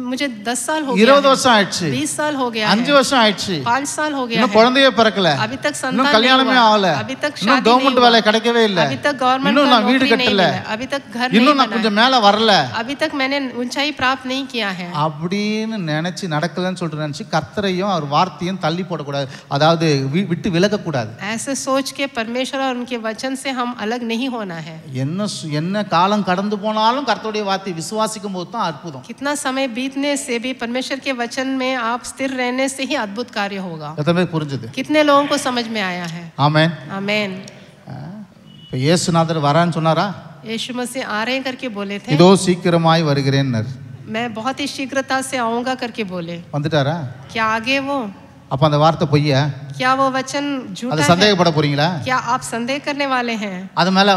मुझे 10 साल हो गया 20 है, வருஷம் ஆயிடுச்சு, 20 साल हो गया 5 है, வருஷம் ஆயிடுச்சு, 5 साल हो गया இன்னும் है, குழந்தையே பிறக்கல, अभी तक இன்னும் संतान नहीं கல்யாணமே हुआ, ஆகல, अभी तक இன்னும் शादी கவர்மெண்ட் नहीं வேலை हुआ, கிடைக்கவே இல்ல, अभी तक गवर्नमेंट இன்னும் का நான் வீடு नौकरी नहीं கட்டல, मिला, अभी तक घर नहीं இன்னும் நான் बना கொஞ்சம் है, மேல வரல अभी तक मैंने ऊंचाई प्राप्त नहीं किया है, அப்படின்னு நினைச்சு நடக்கலன்னு சொல்லிட்டு நினைச்சு கர்த்தரையும் அவர் வார்த்தையும் தள்ளி போடக்கூடாது, அதாவது விட்டு விலக கூடாது. ऐसे सोच के परमेश्वर और उनके वचन से हम अलग नहीं होना है। என்ன காலம் கடந்து போனாலும் கர்த்தருடைய வார்த்தை விசுவாசிக்கும் போது தான் அற்புதம். कितना समय बीतने से भी परमेश्वर के वचन में आप स्थिर रहने से ही अद्भुत कार्य होगा। எத்தனை பேர் புரிஞ்சது? कितने लोगों को समझ में आया है? ஆமென். आमेन। இப்போ இயேசுநாதர் வரான்னு சொன்னாரா? यीशु मसीह आ रहे हैं करके बोले थे, இதோ சீக்கிரமாய் வருகிறேன்னர். मैं बहुत ही शीघ्रता से आऊंगा करके बोले, வந்துட்டாரா? क्या आगे वो? அப்ப அந்த வார்த்தை பொய்யா? क्या वो वचन அது झूठा है? சந்தேகப்பட போறீங்களா? क्या आप संदेह करने वाले हैं? அது மேல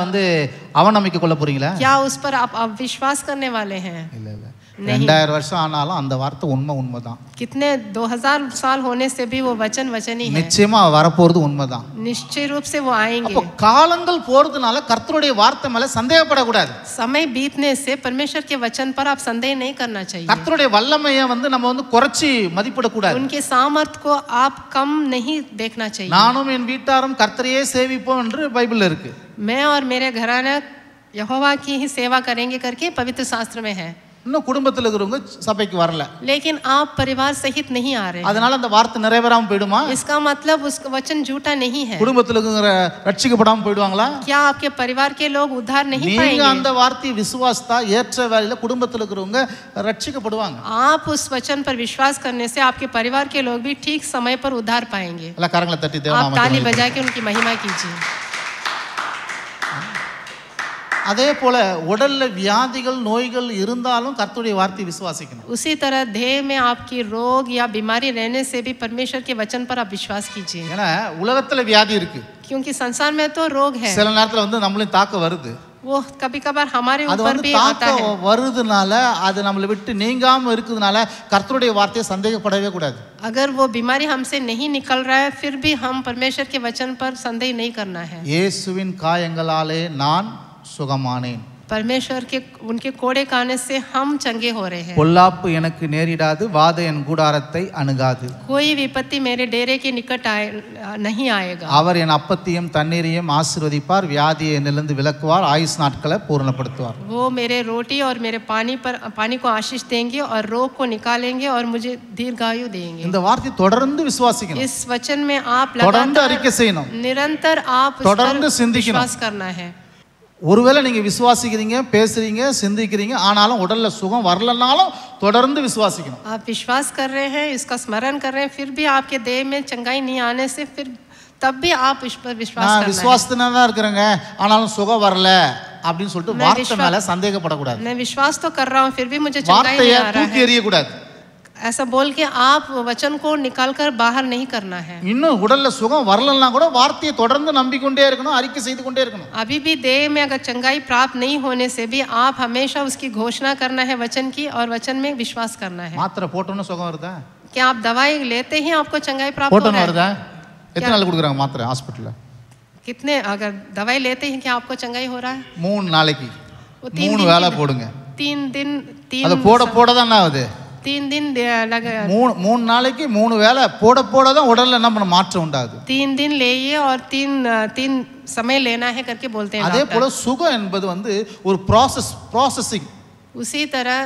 அவநம்பிக்கை கொள்ள போறீங்களா? क्या उस पर आप अविश्वास करने वाले हैं? இல்ல இல்ல. नहीं। 2000 வருஷம் ஆனாலும் அந்த வார்த்தை உண்மைதான். कितने 2000 साल होने से भी वो वचन ही है, நிச்சயமா வரப்போறது உண்மைதான். निश्चय रूप से वो आएंगे। அப்ப காலங்கள் போறதுனால கர்த்தருடைய வார்த்தை மேல சந்தேகப்படக்கூடாது. समय बीतने से परमेश्वर के वचन पर आप संदेह नहीं करना चाहिए। கர்த்தருடைய வல்லமையை நம்ம குறைச்சி மதிப்பிடக்கூடாது. उनके सामर्थ को आप कम नहीं देखना चाहिए। நானும் என் வீட்டாரும் கர்த்தரையே சேவிப்போம் என்று பைபிள்ல இருக்கு. मैं और मेरे घराना यहोवा की ही सेवा करेंगे करके पवित्र शास्त्र में है, இன்னும் குடும்பத்தில் இருக்கிறவங்க சபைக்கு வரல, लेकिन आप परिवार सहित नहीं आ रहे, அதனால அந்த வார்த்தை நிறைவேறாம போயிடுமா? इसका मतलब उसका वचन झूठा नहीं है। குடும்பத்தில் இருக்கிற ரட்சிக்கப்படாம போயிடுவாங்களா? क्या आपके परिवार के लोग उद्धार नहीं நீங்க पाएंगे? அந்த வார்த்தையை விசுவாசித்தா ஏற்ற வேளையில குடும்பத்தில் இருக்கிறவங்க ரட்சிக்கப்படுவாங்க. आप उस वचन पर विश्वास करने से आपके परिवार के लोग भी ठीक समय पर उद्धार पाएंगे। எல்லாம் கரங்களை தட்டி आप தேவனாமத்தை ताली மகிமைப்படுத்துங்க. बजा के उनकी महिमा कीजिए। அதே போல உடல்ல வியாதிகள் நோய்கள் இருந்தாலும் கர்த்தருடைய வார்த்தையை விசுவாசிக்கணும். उसी तरह देह में आपकी रोग या बीमारी रहने से भी परमेश्वर के वचन पर आप विश्वास कीजिए, ஏன்னா உலகத்துல வியாதி இருக்கு, क्योंकि संसार में तो रोग है, சில நேரத்துல நம்மளையும் தாக்க வருது. वो कभी कभार हमारे அது ऊपर भी आता தாக்க है। வருதுனால அது நம்மளை விட்டு நீங்காம இருக்குதுனால கர்த்தருடைய வார்த்தையை சந்தேகப்படவே கூடாது. अगर वो बीमारी हमसे नहीं निकल रहा है फिर भी हम परमेश्वर के वचन पर संदेह नहीं करना है। இயேசுவின் காயங்களாலே நான் சுகமானேன், परमेश्वर के उनके कोड़े खाने से हम चंगे हो रहे हैं, பொல்லாப்பு எனக்கு நேரிடாது, வாதை என் கூடாரத்தை அணுகாது, कोई विपत्ति मेरे डेरे के निकट नहीं आएगा, அவர் என் அப்பத்தையும் தண்ணீரையும் ஆசீர்வதிப்பார், வியாதியை என்னிலிருந்து விலக்குவார், ஆயுஸ் நாட்களை பூர்ணப்படுத்துவார். वो मेरे रोटी और मेरे पानी को आशीष देंगे और रोग को निकालेंगे और मुझे दीर्घायु देंगे। இந்த வார்த்தை தொடர்ந்து விசுவாசிக்கணும், इस वचन में आप தொடர்ந்து लगातार அறிக்கை செய்யணும், निरंतर आप उस தொடர்ந்து पर சிந்திக்கணும். विश्वास करना है। ஒருவேளை நீங்க விசுவாசிக்கிறீங்க, பேசுறீங்க, சிந்திக்கிறீங்க, ஆனாலும் உடல்ல சுகம் வரலனாலும் தொடர்ந்து விசுவாசிக்கணும். आप विश्वास कर रहे हैं, इसका स्मरण कर रहे हैं, फिर भी आपके देह में चंगाई नहीं आने से फिर तब भी आप इस पर विश्वास நான் करना है। விசுவாசத்துல தான் இருக்கிறேங்க ஆனாலும் சுகம் வரல அப்படின்னு சொல்லிட்டு வார்த்தை மேல சந்தேகப்படக்கூடாது. मैं विश्वास तो कर रहा हूँ फिर भी मुझे चंगाई नहीं வார்த்தையை आ रहा தூக்கி है, எறிய கூடாது. ऐसा बोल के आप वचन को निकाल कर बाहर नहीं करना है। இன்னும் உடல்ல சுகம் வரலன்னா கூட வார்த்தையை தொடர்ந்து நம்பிக்கொண்டே இருக்கணும், அறிக்கை செய்து கொண்டே இருக்கணும். अभी भी देह में अगर चंगाई प्राप्त नहीं होने से भी आप हमेशा उसकी घोषणा करना है वचन की, और वचन में विश्वास करना है। மாத்திரை போட்டோன்னு சுகம் வருதா? क्या आप दवाई लेते ही आपको चंगाई प्राप्त हो போட்டோன்னு रहा है? வருதா? எத்தனை நாள் கொடுக்குறாங்க மாத்திரை ஹாஸ்பிட்டல்ல? कितने अगर दवाई लेते हैं क्या आपको चंगाई हो रहा है? 3 நாளைக்கு वो 3 3 दिन வேளை की- போடுங்க. 3 दिन அது 3 போட தான் என்ன ஆகுது? 3 दिन लगा 3 நாளைக்கு 3 வேளை போட தான் உடல்ல என்ன பண்ண மாற்றம் உண்டாகுது. 3 दिन लेइए और 3 समय लेना है करके बोलते हैं அதே डॉक्टर। போல சுகம் என்பது ஒரு ப்ராசஸிங். उसी तरह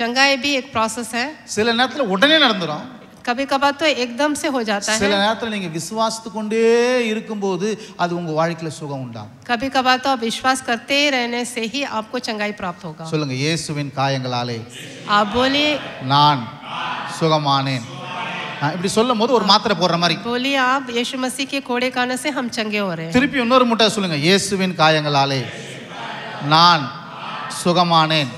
चंगाई भी एक प्रोसेस है। சில நேரத்துல உடனே நடந்துரும், कभी कभार तो एकदम से हो जाता சில है, நேரத்துல நீங்க விசுவாசித்து கொண்டே இருக்கும்போது அது உங்க வாழ்க்கையில சுகம் உண்டாகும். कभी कभार तो आप विश्वास करते ही रहने से ही आपको चंगाई प्राप्त होगा. சொல்லுங்க, இயேசுவின் காயங்களாலே आप बोलिए, நான் சுகமானேன். இப்படி சொல்லும் போது ஒரு மாத்திரை போடுற மாதிரி. बोलिए आप, यीशु मसीह के कोड़े खाने से हम चंगे हो रहे हैं. திருப்பி இன்னொரு முட்டை சொல்லுங்க, இயேசுவின் காயங்களாலே நான் சுகமானேன்.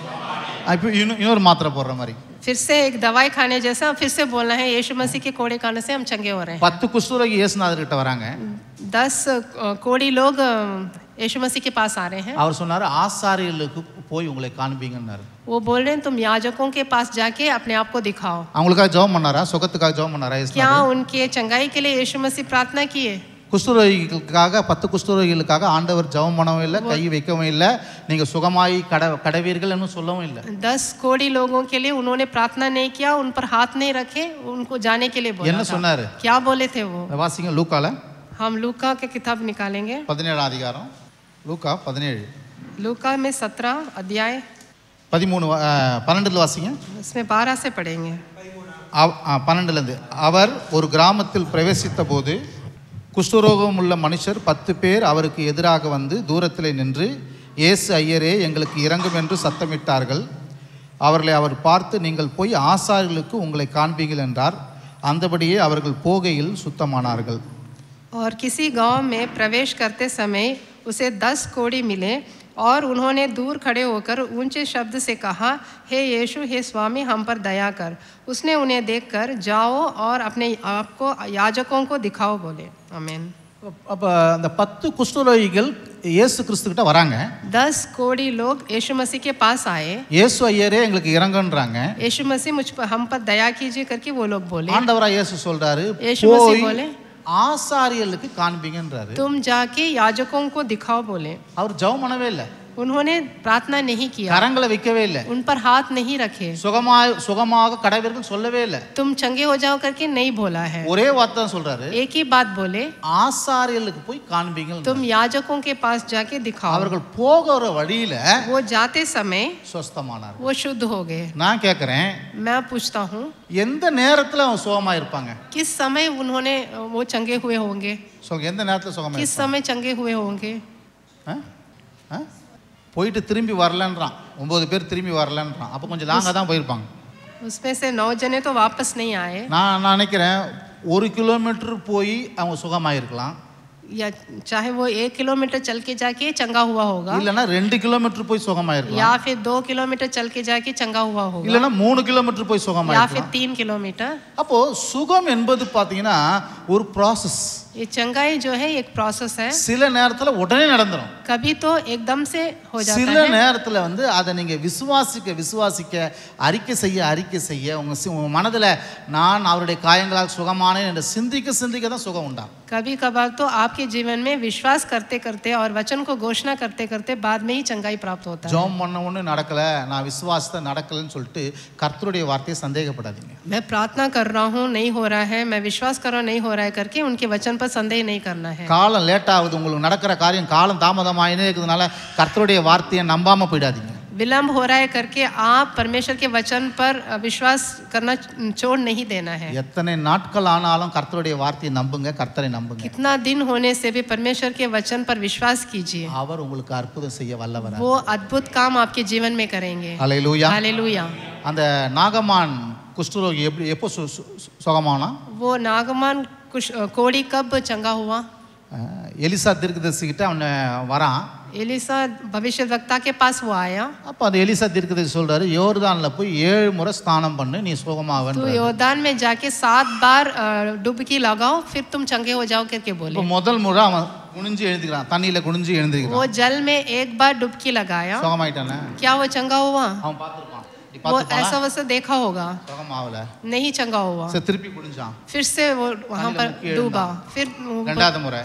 இப்போ இன்னொரு மாத்திரை போடுற மாதிரி. फिर से एक दवाई खाने जैसा फिर से बोलना है, यीशु मसीह के कोड़े खाने से हम चंगे हो रहे हैं. 10 குஷ்டரோகி இயேசுநாதர் கிட்ட வராங்க. 10 कोड़ी लोग यीशु मसीह के पास आ रहे हैं. அவர் சொன்னாரு, ஆசாரியர்களுக்கு போய் உங்களை காண்பீங்கன்னாரு. वो बोल रहे हैं तुम याजकों के पास जाके अपने आप को दिखाओ. அவங்களுக்காக ஜெபம் பண்ணாரா? சுகத்துக்காக ஜெபம் பண்ணாரா क्या இயேசுநாதர்? उनके चंगाई के लिए यीशु मसीह प्रार्थना किए? குஷ்டரோகிகளுக்காக 10 குஷ்டரோகிகளுக்காக ஆண்டவர் ஜெபம் பண்ணவும் இல்லை, கை வைக்கவும் இல்லை, நீங்க சுகமாய் கடவீர்கள் என்று சொல்லவும் இல்லை. 10 कोड़ी लोगों के लिए उन्होंने प्रार्थना नहीं किया, उन पर हाथ नहीं रखे, उनको जाने के लिए என்ன बोला था. சொன்னாரு? क्या बोले थे वो? வாசிங்க லூக்கால हम लूका के किताब निकालेंगे. 17 அதிகாரம், லூக்கா 17 लूका में 17 अध्याय 12 வாசிங்க. इसमें 12 से पढ़ेंगे. 12 அவர் ஒரு கிராமத்தில் பிரவேசித்த போது குஷ்டரோகம் உள்ள மனுஷர் 10 பேர் அவருக்கு எதிராக வந்து தூரத்திலே நின்று, இயேசு ஐயரே எங்களுக்கு இரங்கும் என்று சத்தமிட்டார்கள். அவர்களை அவர் பார்த்து, நீங்கள் போய் ஆசாரியர்களுக்கு உங்களை காண்பீங்கள் என்றார். அந்தபடியே அவர்கள் போகையில் சுத்தமானார்கள். और किसी गांव में प्रवेश करते समय उसे 10 कोड़ी मिले और उन्होंने दूर खड़े होकर ऊंचे शब्द से कहा, हे यीशु, हे स्वामी, हम पर दया कर. उसने उन्हें देखकर, जाओ और अपने आप को याजकों को दिखाओ बोले. आमीन. அப்போ அந்த 10 குஷ்டரோகிகள் இயேசு கிறிஸ்து கிட்ட வராங்க. 10 कोड़ी लोग यीशु मसीह के पास आए. இயேசு ஐயரே எங்களுக்கு இரங்கன்றாங்க. यीशु मसीह मुझ पर, हम पर दया कीजिए करके वो लोग बोले. ஆண்டவரா இயேசு சொல்றாரு, यीशु मसीह போய் बोले, ஆசாரியர்களுக்கு காண்பீங்கன்றாரு. तुम जाके याजकों को दिखाओ बोले. அவர் ஜெபம் பண்ணவே இல்லை, उन्होंने प्रार्थना नहीं किया, கரங்களை வைக்கவே இல்லை, उन पर हाथ नहीं रखे, சுகமாக கடவீர்கள் சொல்லவே இல்லை. तुम चंगे हो जाओ करके नहीं बोला है. ஒரே வார்த்தை தான் சொல்றாரு, एक ही बात बोले, ஆசாரியர்களுக்கு போய் காண்பீங்க. तुम याजकों के पास जाके दिखाओ. அவர்கள் போகிற வழியில वो जाते समय சுஸ்தமானார். वो शुद्ध हो गए. நான் கேட்கிறேன், मैं पूछता हूँ, எந்த நேரத்துல அவங்க சுகமா இருப்பாங்க? किस समय उन्होंने वो चंगे हुए होंगे? எந்த நேரத்துல சுகமா किस समय चंगे हुए होंगे? போயிட்டு திரும்பி வரலன்றான். 9 பேர் திரும்பி வரலன்றான். அப்போ கொஞ்சம் லாங்கா தான் போயிருப்பாங்க. उसमें से 9 जने तो वापस नहीं आए. நான் நினைக்கிறேன் 1 கிலோமீட்டர் போய் அவங்க சுகமாயிருக்கலாம், या चाहे वो 1 किलोमीटर चल के जाके चंगा हुआ होगा, இல்லனா 2 கிலோமீட்டர் போய் சுகமாயிருக்கலாம், या फिर 2 किलोमीटर चल के जाके चंगा हुआ होगा, இல்லனா 3 கிலோமீட்டர் போய் या फिर சுகமாயிருக்கலாம். 3 किलोमीटर. அப்போ சுகம் என்பது பாத்தீங்கன்னா ஒரு ப்ராசஸ். ये चंगाई जो है एक प्रोसेस है. சில நேரத்துல உடனே நடந்துரும், कभी तो एकदम से हो जाता சில है. நேரத்துல வந்து அதை நீங்க விசுவாசிக்க அறிக்கை செய்ய உங்க மனதுல நான் அவருடைய காயங்களால் சுகமானேன் என்று சிந்திக்க தான் சுகம் உண்டா. कभी कभार तो आपके जीवन में विश्वास करते करते और वचन को घोषणा करते करते बाद में ही चंगाई प्राप्त होता है. ஜெபம் பண்ண ஒண்ணு நடக்கல, நான் விசுவாசத்தை நடக்கலன்னு சொல்லிட்டு கர்த்தருடைய வார்த்தையை சந்தேகப்படாதீங்க. मैं प्रार्थना कर रहा हूँ नहीं हो रहा है, मैं विश्वास कर रहा हूँ नहीं हो रहा है करके उनके वचन पर संदेह नहीं करना है. காலம் லேட் ஆகுது, உங்களுக்கு நடக்கிற காரியம் காலம் தாமதமாயினே இருக்கிறதுனால கர்த்தருடைய வார்த்தையை நம்பாம போயிடாதீங்க. विलंब हो रहा है करके आप परमेश्वर के वचन पर विश्वास करना छोड़ नहीं देना है. எத்தனை நாட்கள் ஆனாலும் கர்த்தருடைய வார்த்தையை நம்புங்க, கர்த்தரை நம்புங்க. कितना दिन होने से भी परमेश्वर के वचन पर विश्वास कीजिए. அவர் உங்களுக்கு அற்புதம் செய்ய வல்லவர். वो अद्भुत काम आपके जीवन में करेंगे. ஹல்லேலூயா. हालेलुया. அந்த நாகமான் குஷ்டரோகி எப்போ சுகமானா? वो नागमान कोड़ी कब चंगा हुआ? எலிசா தீர்க்கதரிசி கிட்ட அவன் வரான். एलिसा भविष्यवक्ता के पास वो आया. அப்போ அந்த எலிசா தீர்க்கதரிசி சொல்றாரு, யோர்தான்ல போய் 7 முறை ஸ்நானம் பண்ணு, நீ சுகமாவன்ற. तो योर्दान में जाके 7 बार डुबकी लगाओ फिर तुम चंगे हो जाओ करके बोले. முதல் முறை அவன் குனிஞ்சு எழுந்திருக்கிறான், தண்ணியில குனிஞ்சு वो எழுந்திருக்கிறான். जल में एक बार डुबकी लगाया. சுகமாயிட்டானே? क्या वो चंगा हुआ? அவன் பார்த்திருப்பான், वो ऐसा वैसा देखा होगा, சுகமாவல. नहीं चंगा हुआ. திருப்பி குனிஞ்சான், फिर से वो वहां पर डूबा, फिर ரெண்டாவது முறை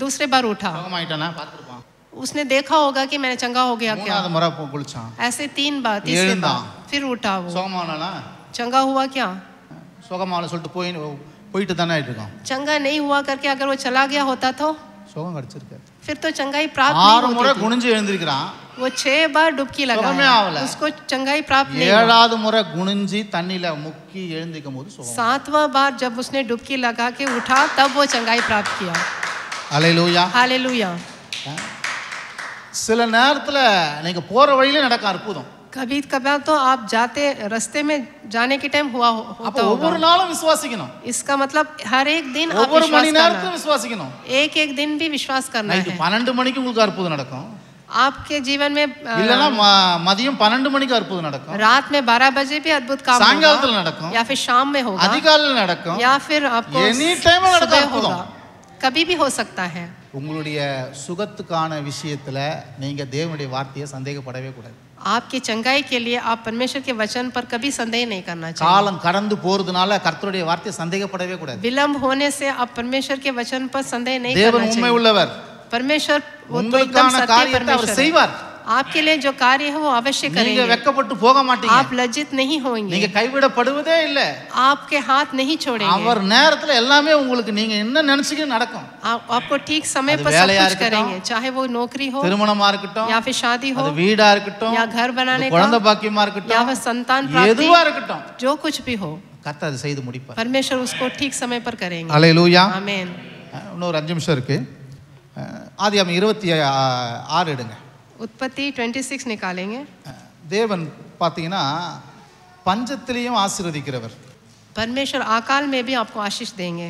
दूसरे बार उठा. சுகமாயிட்டானே பார்த்திருப்பான். उसने देखा होगा कि मैंने चंगा हो गया क्या. மூணாவது முறை குளிச்சான், ऐसे 3 बार, तीसरे बार फिर उठा. वो சுகமாவனா? चंगा हुआ क्या? சுகமாவல சொல்லிட்டு போயிட்டு தானே இருக்கான். चंगा नहीं हुआ करके अगर वो चला गया होता तो சுகம் கிடைச்சிருக்காது. फिर तो चंगाई प्राप्त 6 नहीं முறை होती थी. குனிஞ்சு எழுந்திருக்கிறான், वो 6 बार डुबकी சுகமே ஆகல. लगाया, उसको चंगाई प्राप्त नहीं हुआ। 7வது முறை குனிஞ்சி தண்ணியில முக்கி எழுந்திக்கும் போது சுகம். 7वां बार जब उसने डुबकी लगा के उठा तब वो चंगाई प्राप्त किया। அல்லேலூயா. हालेलुया। சில நேரத்துல நீங்க போற வழியில நடக்க அற்புதம். कभी कभार तो आप जाते रास्ते में जाने के टाइम हुआ அப்ப होता ஒவ்வொரு होगा। நாளும் விசுவாசிக்கணும். इसका मतलब हर एक दिन आप ஒவ்வொரு மணி विश्वास நேரத்துக்கும் करना, விசுவாசிக்கணும். एक एक दिन भी विश्वास करना நைட்டு है। 12 மணிக்கு உங்களுக்கு அற்புதம் நடக்கும். आपके जीवन में இல்லனா மதியம் 12 மணிக்கு அற்புதம் நடக்கும். रात में 12 बजे भी अद्भुत काम சாயங்காலத்துல होगा, நடக்கும். या फिर शाम में होगा, அதிகாலையில நடக்கும். या फिर आपको Any time நடக்கும் सुबह அற்புதம். होगा, कभी भी हो सकता है। உங்களுடைய சுகத்துக்கான விஷயத்துல நீங்க தேவனுடைய வார்த்தையை சந்தேகப்படவே கூடாது. आपकी चंगाई के लिए आप परमेश्वर के वचन पर कभी संदेह नहीं करना चाहिए। காலம் கடந்து போறதுனால கர்த்தருடைய வார்த்தையை சந்தேகப்படவே கூடாது. विलंब होने से आप परमेश्वर के वचन पर संदेह नहीं தேவன் करना உண்மை चाहिए। உள்ளவர். परमेश्वर वो तो एकदम உங்களுக்கான सत्य காரியத்தை அவர் परमेश्वर है। செய்வார். आपके लिए जो कार्य है वो अवश्य நீங்க करेंगे। வெட்கப்பட்டு போக மாட்டீங்க. आप लज्जित नहीं होंगे, நீங்க கைவிடப்படுவதே இல்ல. आपके हाथ नहीं छोड़ेंगे। அவர் நேரத்துல எல்லாமே உங்களுக்கு நீங்க என்ன நினைச்சீங்க நடக்கும். आपको ठीक समय அது पर सब வேலையா कुछ இருக்கட்டும், करेंगे, चाहे वो नौकरी हो திருமணமா இருக்கட்டும், या फिर शादी हो அது வீடா இருக்கட்டும், या घर बनाने அது का குழந்தை பாக்கியமா या இருக்கட்டும், फिर संतान प्राप्ति, எதுவா இருக்கட்டும், जो कुछ भी हो கர்த்தர் அதை செய்து முடிப்பார். परमेश्वर उसको ठीक समय पर करेंगे। அல்லேலூயா. आमीन। இன்னொரு 5 நிமிஷம் இருக்கு. ஆதியாகமம் 26 எடுங்க. उत्पत्ति 26 निकालेंगे। தேவன் பார்த்தீங்கன்னா பஞ்சத்திலையும் ஆசீர்வதிக்கிறவர். परमेश्वर अकाल में भी आपको आशीष देंगे।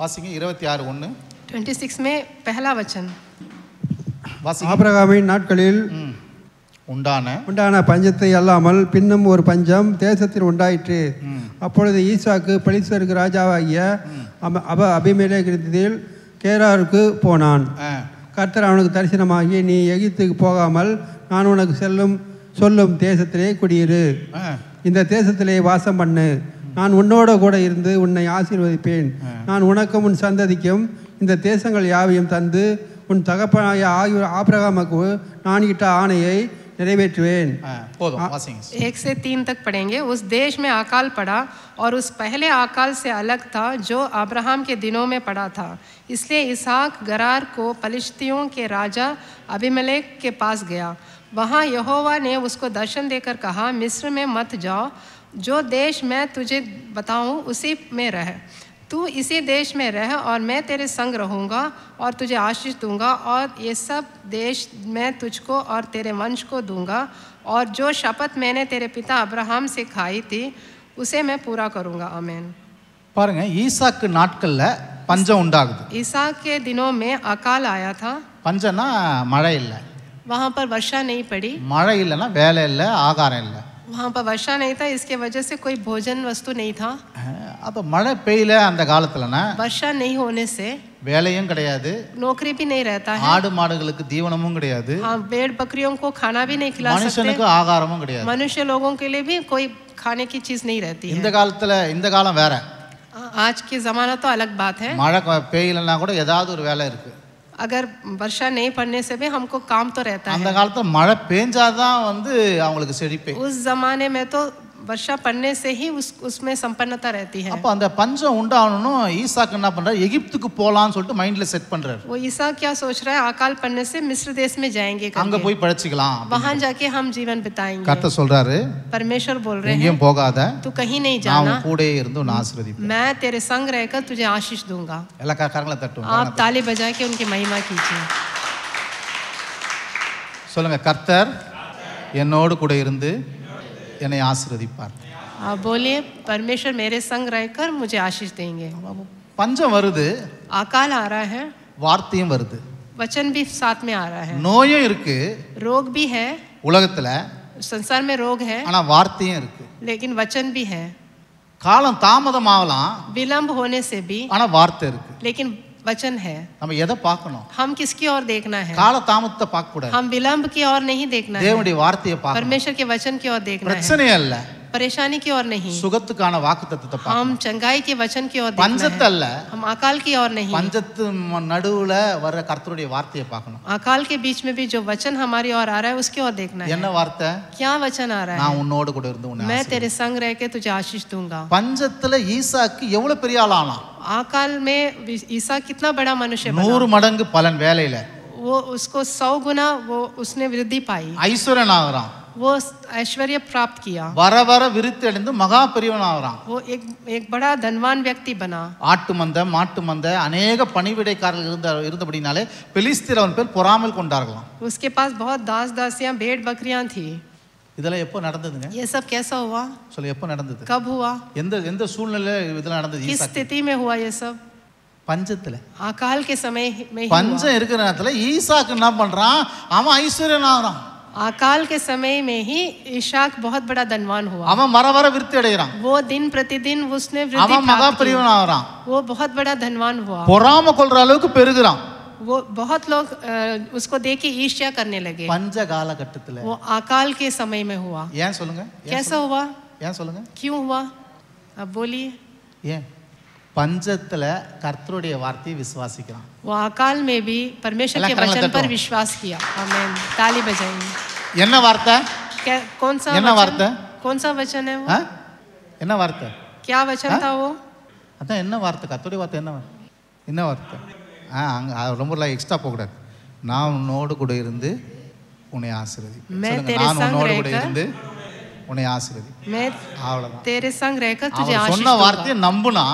வாசிங்க 26:1. 26 में पहला वचन। வாசிங்க. ஆபிரகாமின் நாட்களில் உண்டான பஞ்சத்தை அல்லாமல் பின்னும் ஒரு பஞ்சம் தேசத்தில் உண்டாயிற்று. அப்பொழுது ஈசாக்கு பெலிஸ்தருக்கு ராஜாவாகிய அபிமெலேக்கிடத்தில் கேராருக்கு போனான். கர்த்தர் அவனுக்கு தரிசனமாகி, நீ எகிப்துக்கு போகாமல் நான் உனக்கு சொல்லும் தேசத்திலே குடியிரு, இந்த தேசத்திலே வாசம் பண்ணு, நான் உன்னோட கூட இருந்து உன்னை ஆசீர்வதிப்பேன், நான் உனக்கும் உன் சந்ததிக்கும் இந்த தேசங்கள் யாவையும் தந்து உன் தகப்பனாய ஆபிரகாமுக்கு நான் இட்ட ஆணையை நிறைவேற்றுவேன். 1 से 3 तक पढ़ेंगे। उस देश में अकाल पड़ा और उस पहले अकाल से अलग था जो अब्राहम के दिनों में पड़ा था। इसलिए इसहाक गरार को पलिश्तियों के राजा अबीमेलेक के पास गया। वहाँ यहोवा ने उसको दर्शन देकर कहा, मिस्र में मत जाओ, जो देश मैं तुझे बताऊँ उसी में रह, तू इसी देश में रह और मैं तेरे संग रहूँगा और तुझे आशीष दूंगा, और ये सब देश मैं तुझको और तेरे वंश को दूंगा, और जो शपथ मैंने तेरे पिता अब्राहम से खाई थी उसे मैं पूरा करूँगा। आमीन। பாருங்க, ஈசாக்கு நாட்கள்ல பஞ்சம் உண்டாகுது. ईसाक के दिनों में अकाल आया था। பஞ்சம்னா மழை இல்லை. वहाँ पर वर्षा नहीं पड़ी। மழை இல்லைன்னா வேலை இல்லை, ஆகாரம் இல்லை. वहाँ पर वर्षा नहीं था, इसके वजह से कोई भोजन वस्तु नहीं था। அப்போ மழை பெய்யல அந்த காலத்துலனா वर्षा नहीं होने से வேலையும் கிடையாது, नौकरी भी नहीं रहता है, ஆடு மாடுகளுக்கு தீவனமும் கிடையாது, हाँ भेड़ बकरियों को खाना भी नहीं खिला सकते, மனுஷனுக்கு ஆகாரமும் கிடையாது. मनुष्य लोगों के लिए भी कोई खाने की चीज नहीं रहती है। இந்த காலம் வேற. आज की ज़माना तो अलग बात है। மழை பெய்யலன்னா கூட ஏதாவது ஒரு வேலை இருக்கு. अगर वर्षा नहीं पड़ने से भी हमको काम तो रहता அந்த है। காலத்துல மழை பெஞ்சாதான் அவங்களுக்கு செழிப்பே. उस जमाने में तो वर्षा पड़ने से ही उसमें संपन्नता रहती है। அப்ப அந்த பஞ்சம் உண்டாகணும். ஈசாக்கு என்ன பண்றாரு, எகிப்துக்கு போலாம்னு சொல்லிட்டு மைண்ட்ல செட் பண்றாரு. वो ईसा क्या सोच रहा है, अकाल पड़ने से मिस्र देश में जाएंगे அங்க करके, போய் பழச்சிக்கலாம். वहां जाके हम जीवन बिताएंगे। கர்த்தர் சொல்றாரு, परमेश्वर बोल रहे हैं, எங்கேயும் போகாத, तू कहीं नहीं நான் जाना, உன் கூடயே இருந்து உன்னை ஆசீர்வதிப்பேன். मैं तेरे संग रहकर तुझे आशीष दूंगा। எல்லா கரங்களை தட்டுங்க. आप ताली बजा के उनकी महिमा कीजिए। சொல்லுங்க, கர்த்தர் என்னோடு கூட இருந்து என்னை ஆசீர்வதிப்பார். आप बोलिए, परमेश्वर मेरे संग रहकर मुझे आशीष देंगे। பஞ்சம் வருது, अकाल आ रहा है, வார்த்தையும் வருது, वचन भी साथ में आ रहा है, நோயும் இருக்கு रोग भी है, உலகத்துல, संसार में रोग है, ஆனா வார்த்தையும் இருக்கு. लेकिन वचन भी है। காலம் தாமதம் ஆகலாம், विलंब होने से भी, ஆனா வார்த்தை இருக்கு. लेकिन वचन है। நம்ம எதை பார்க்கணும்? हम किसकी ओर देखना है? கால தாமதத்தை பார்க்க கூடாது, हम विलंब की ओर नहीं देखना है, தேவனுடைய வார்த்தையை பார்க்கணும். परमेश्वर के वचन की ओर देखना है, பிரச்சனையே இல்ல, परेशानी की ओर नहीं। சுகத்துக்கான வாக்குத்தத்தத்தை हम பார்க்கணும். चंगाई के वचन की ओर देखना பஞ்சத்தை है, அல்ல, हम अकाल की ओर नहीं। பஞ்சத்து நடுவுல வர்ற கர்த்தருடைய வார்த்தையை பார்க்கணும். अकाल के बीच में भी जो वचन हमारी ओर आ रहा है उसकी ओर देखना है। என்ன வார்த்தை? क्या वचन आ रहा நான் है? உன்னோடு கூட இருந்து உன்னை मैं ஆசீர்வதிப்பேன். तेरे संग रह के तुझे आशीष दूंगा। பஞ்சத்துல ஈசாக்கு எவ்வளவு பெரிய ஆள் ஆனான்? अकाल में ईसा कितना बड़ा मनुष्य बना। 100 மடங்கு பலன் வேலையில. वो उसको 100 गुना वो उसने वृद्धि पाई, ஐஸ்வர்யன் ஆகுறான், वो ऐश्वर्य प्राप्त किया, வர வர விருத்தி அடைந்து மகா பெரியவன் ஆகுறான். वो एक बड़ा धनवान व्यक्ति बना. ஆட்டு மந்த மாட்டு மந்த அநேக பணிவிடைக்காரர்கள் இருந்தபடினாலே பெலிஸ்தீர் அவன் பேர் பொறாமல் கொண்டார்களாம். उसके पास बहुत दास दासियां भेड़ बकरियां थी. இதெல்லாம் எப்போ நடந்ததுங்க? ये सब कैसा हुआ? சொல்லு, எப்போ நடந்தது? कब हुआ? எந்த எந்த சூழ்நிலை இதெல்லாம் நடந்தது? किस स्थिति में हुआ ये सब? பஞ்சத்துல. अकाल के समय में ही பஞ்சம் இருக்கிற நேரத்துல ஈசாக்கு என்ன பண்றான்? அவன் ஐஸ்வர்யன் ஆகுறான். अकाल के समय में ही ईशाक बहुत बड़ा धनवान हुआ. அவன் வர வர விருத்தி அடைகிறான். वो दिन प्रतिदिन उसने वृद्धि அவன் மகா प्राप्त की. பெரியவன் ஆகுறான். वो बहुत बड़ा धनवान हुआ. பொறாம கொள்ற அளவுக்கு பெருகுறான். वो बहुत लोग उसको देख के ईर्ष्या करने लगे. பஞ்ச காலகட்டத்துல. वो अकाल के समय में हुआ. ஏன் சொல்லுங்க? कैसा हुआ? ஏன் சொல்லுங்க? क्यों हुआ? अब बोलिए. ஏன்? பஞ்சத்துல கர்த்தருடைய வார்த்தையை விசுவாசிக்கிறான். वो अकाल में भी परमेश्वर के वचन पर विश्वास किया. आमीन. ताली बजाएंगे. என்ன வார்த்தை? कौन सा என்ன வார்த்தை? कौन सा वचन है वो? என்ன வார்த்தை? क्या वचन था वो? அதான் என்ன வார்த்தை? கர்த்தருடைய வார்த்தை என்ன வார்த்தை? என்ன வார்த்தை? அங்கே ரொம்ப எக்ஸ்ட்ரா போகக்கூடாது. நான் உன்னோடு கூட இருந்து உன்னை ஆசீர்வதி. நான் உன்னோடு கூட இருந்து உன்னை ஆசீர்வதி. அவ்வளவுதான். तेरे संग रहकर तुझे आशीष சொன்ன வார்த்தையை நம்புனா,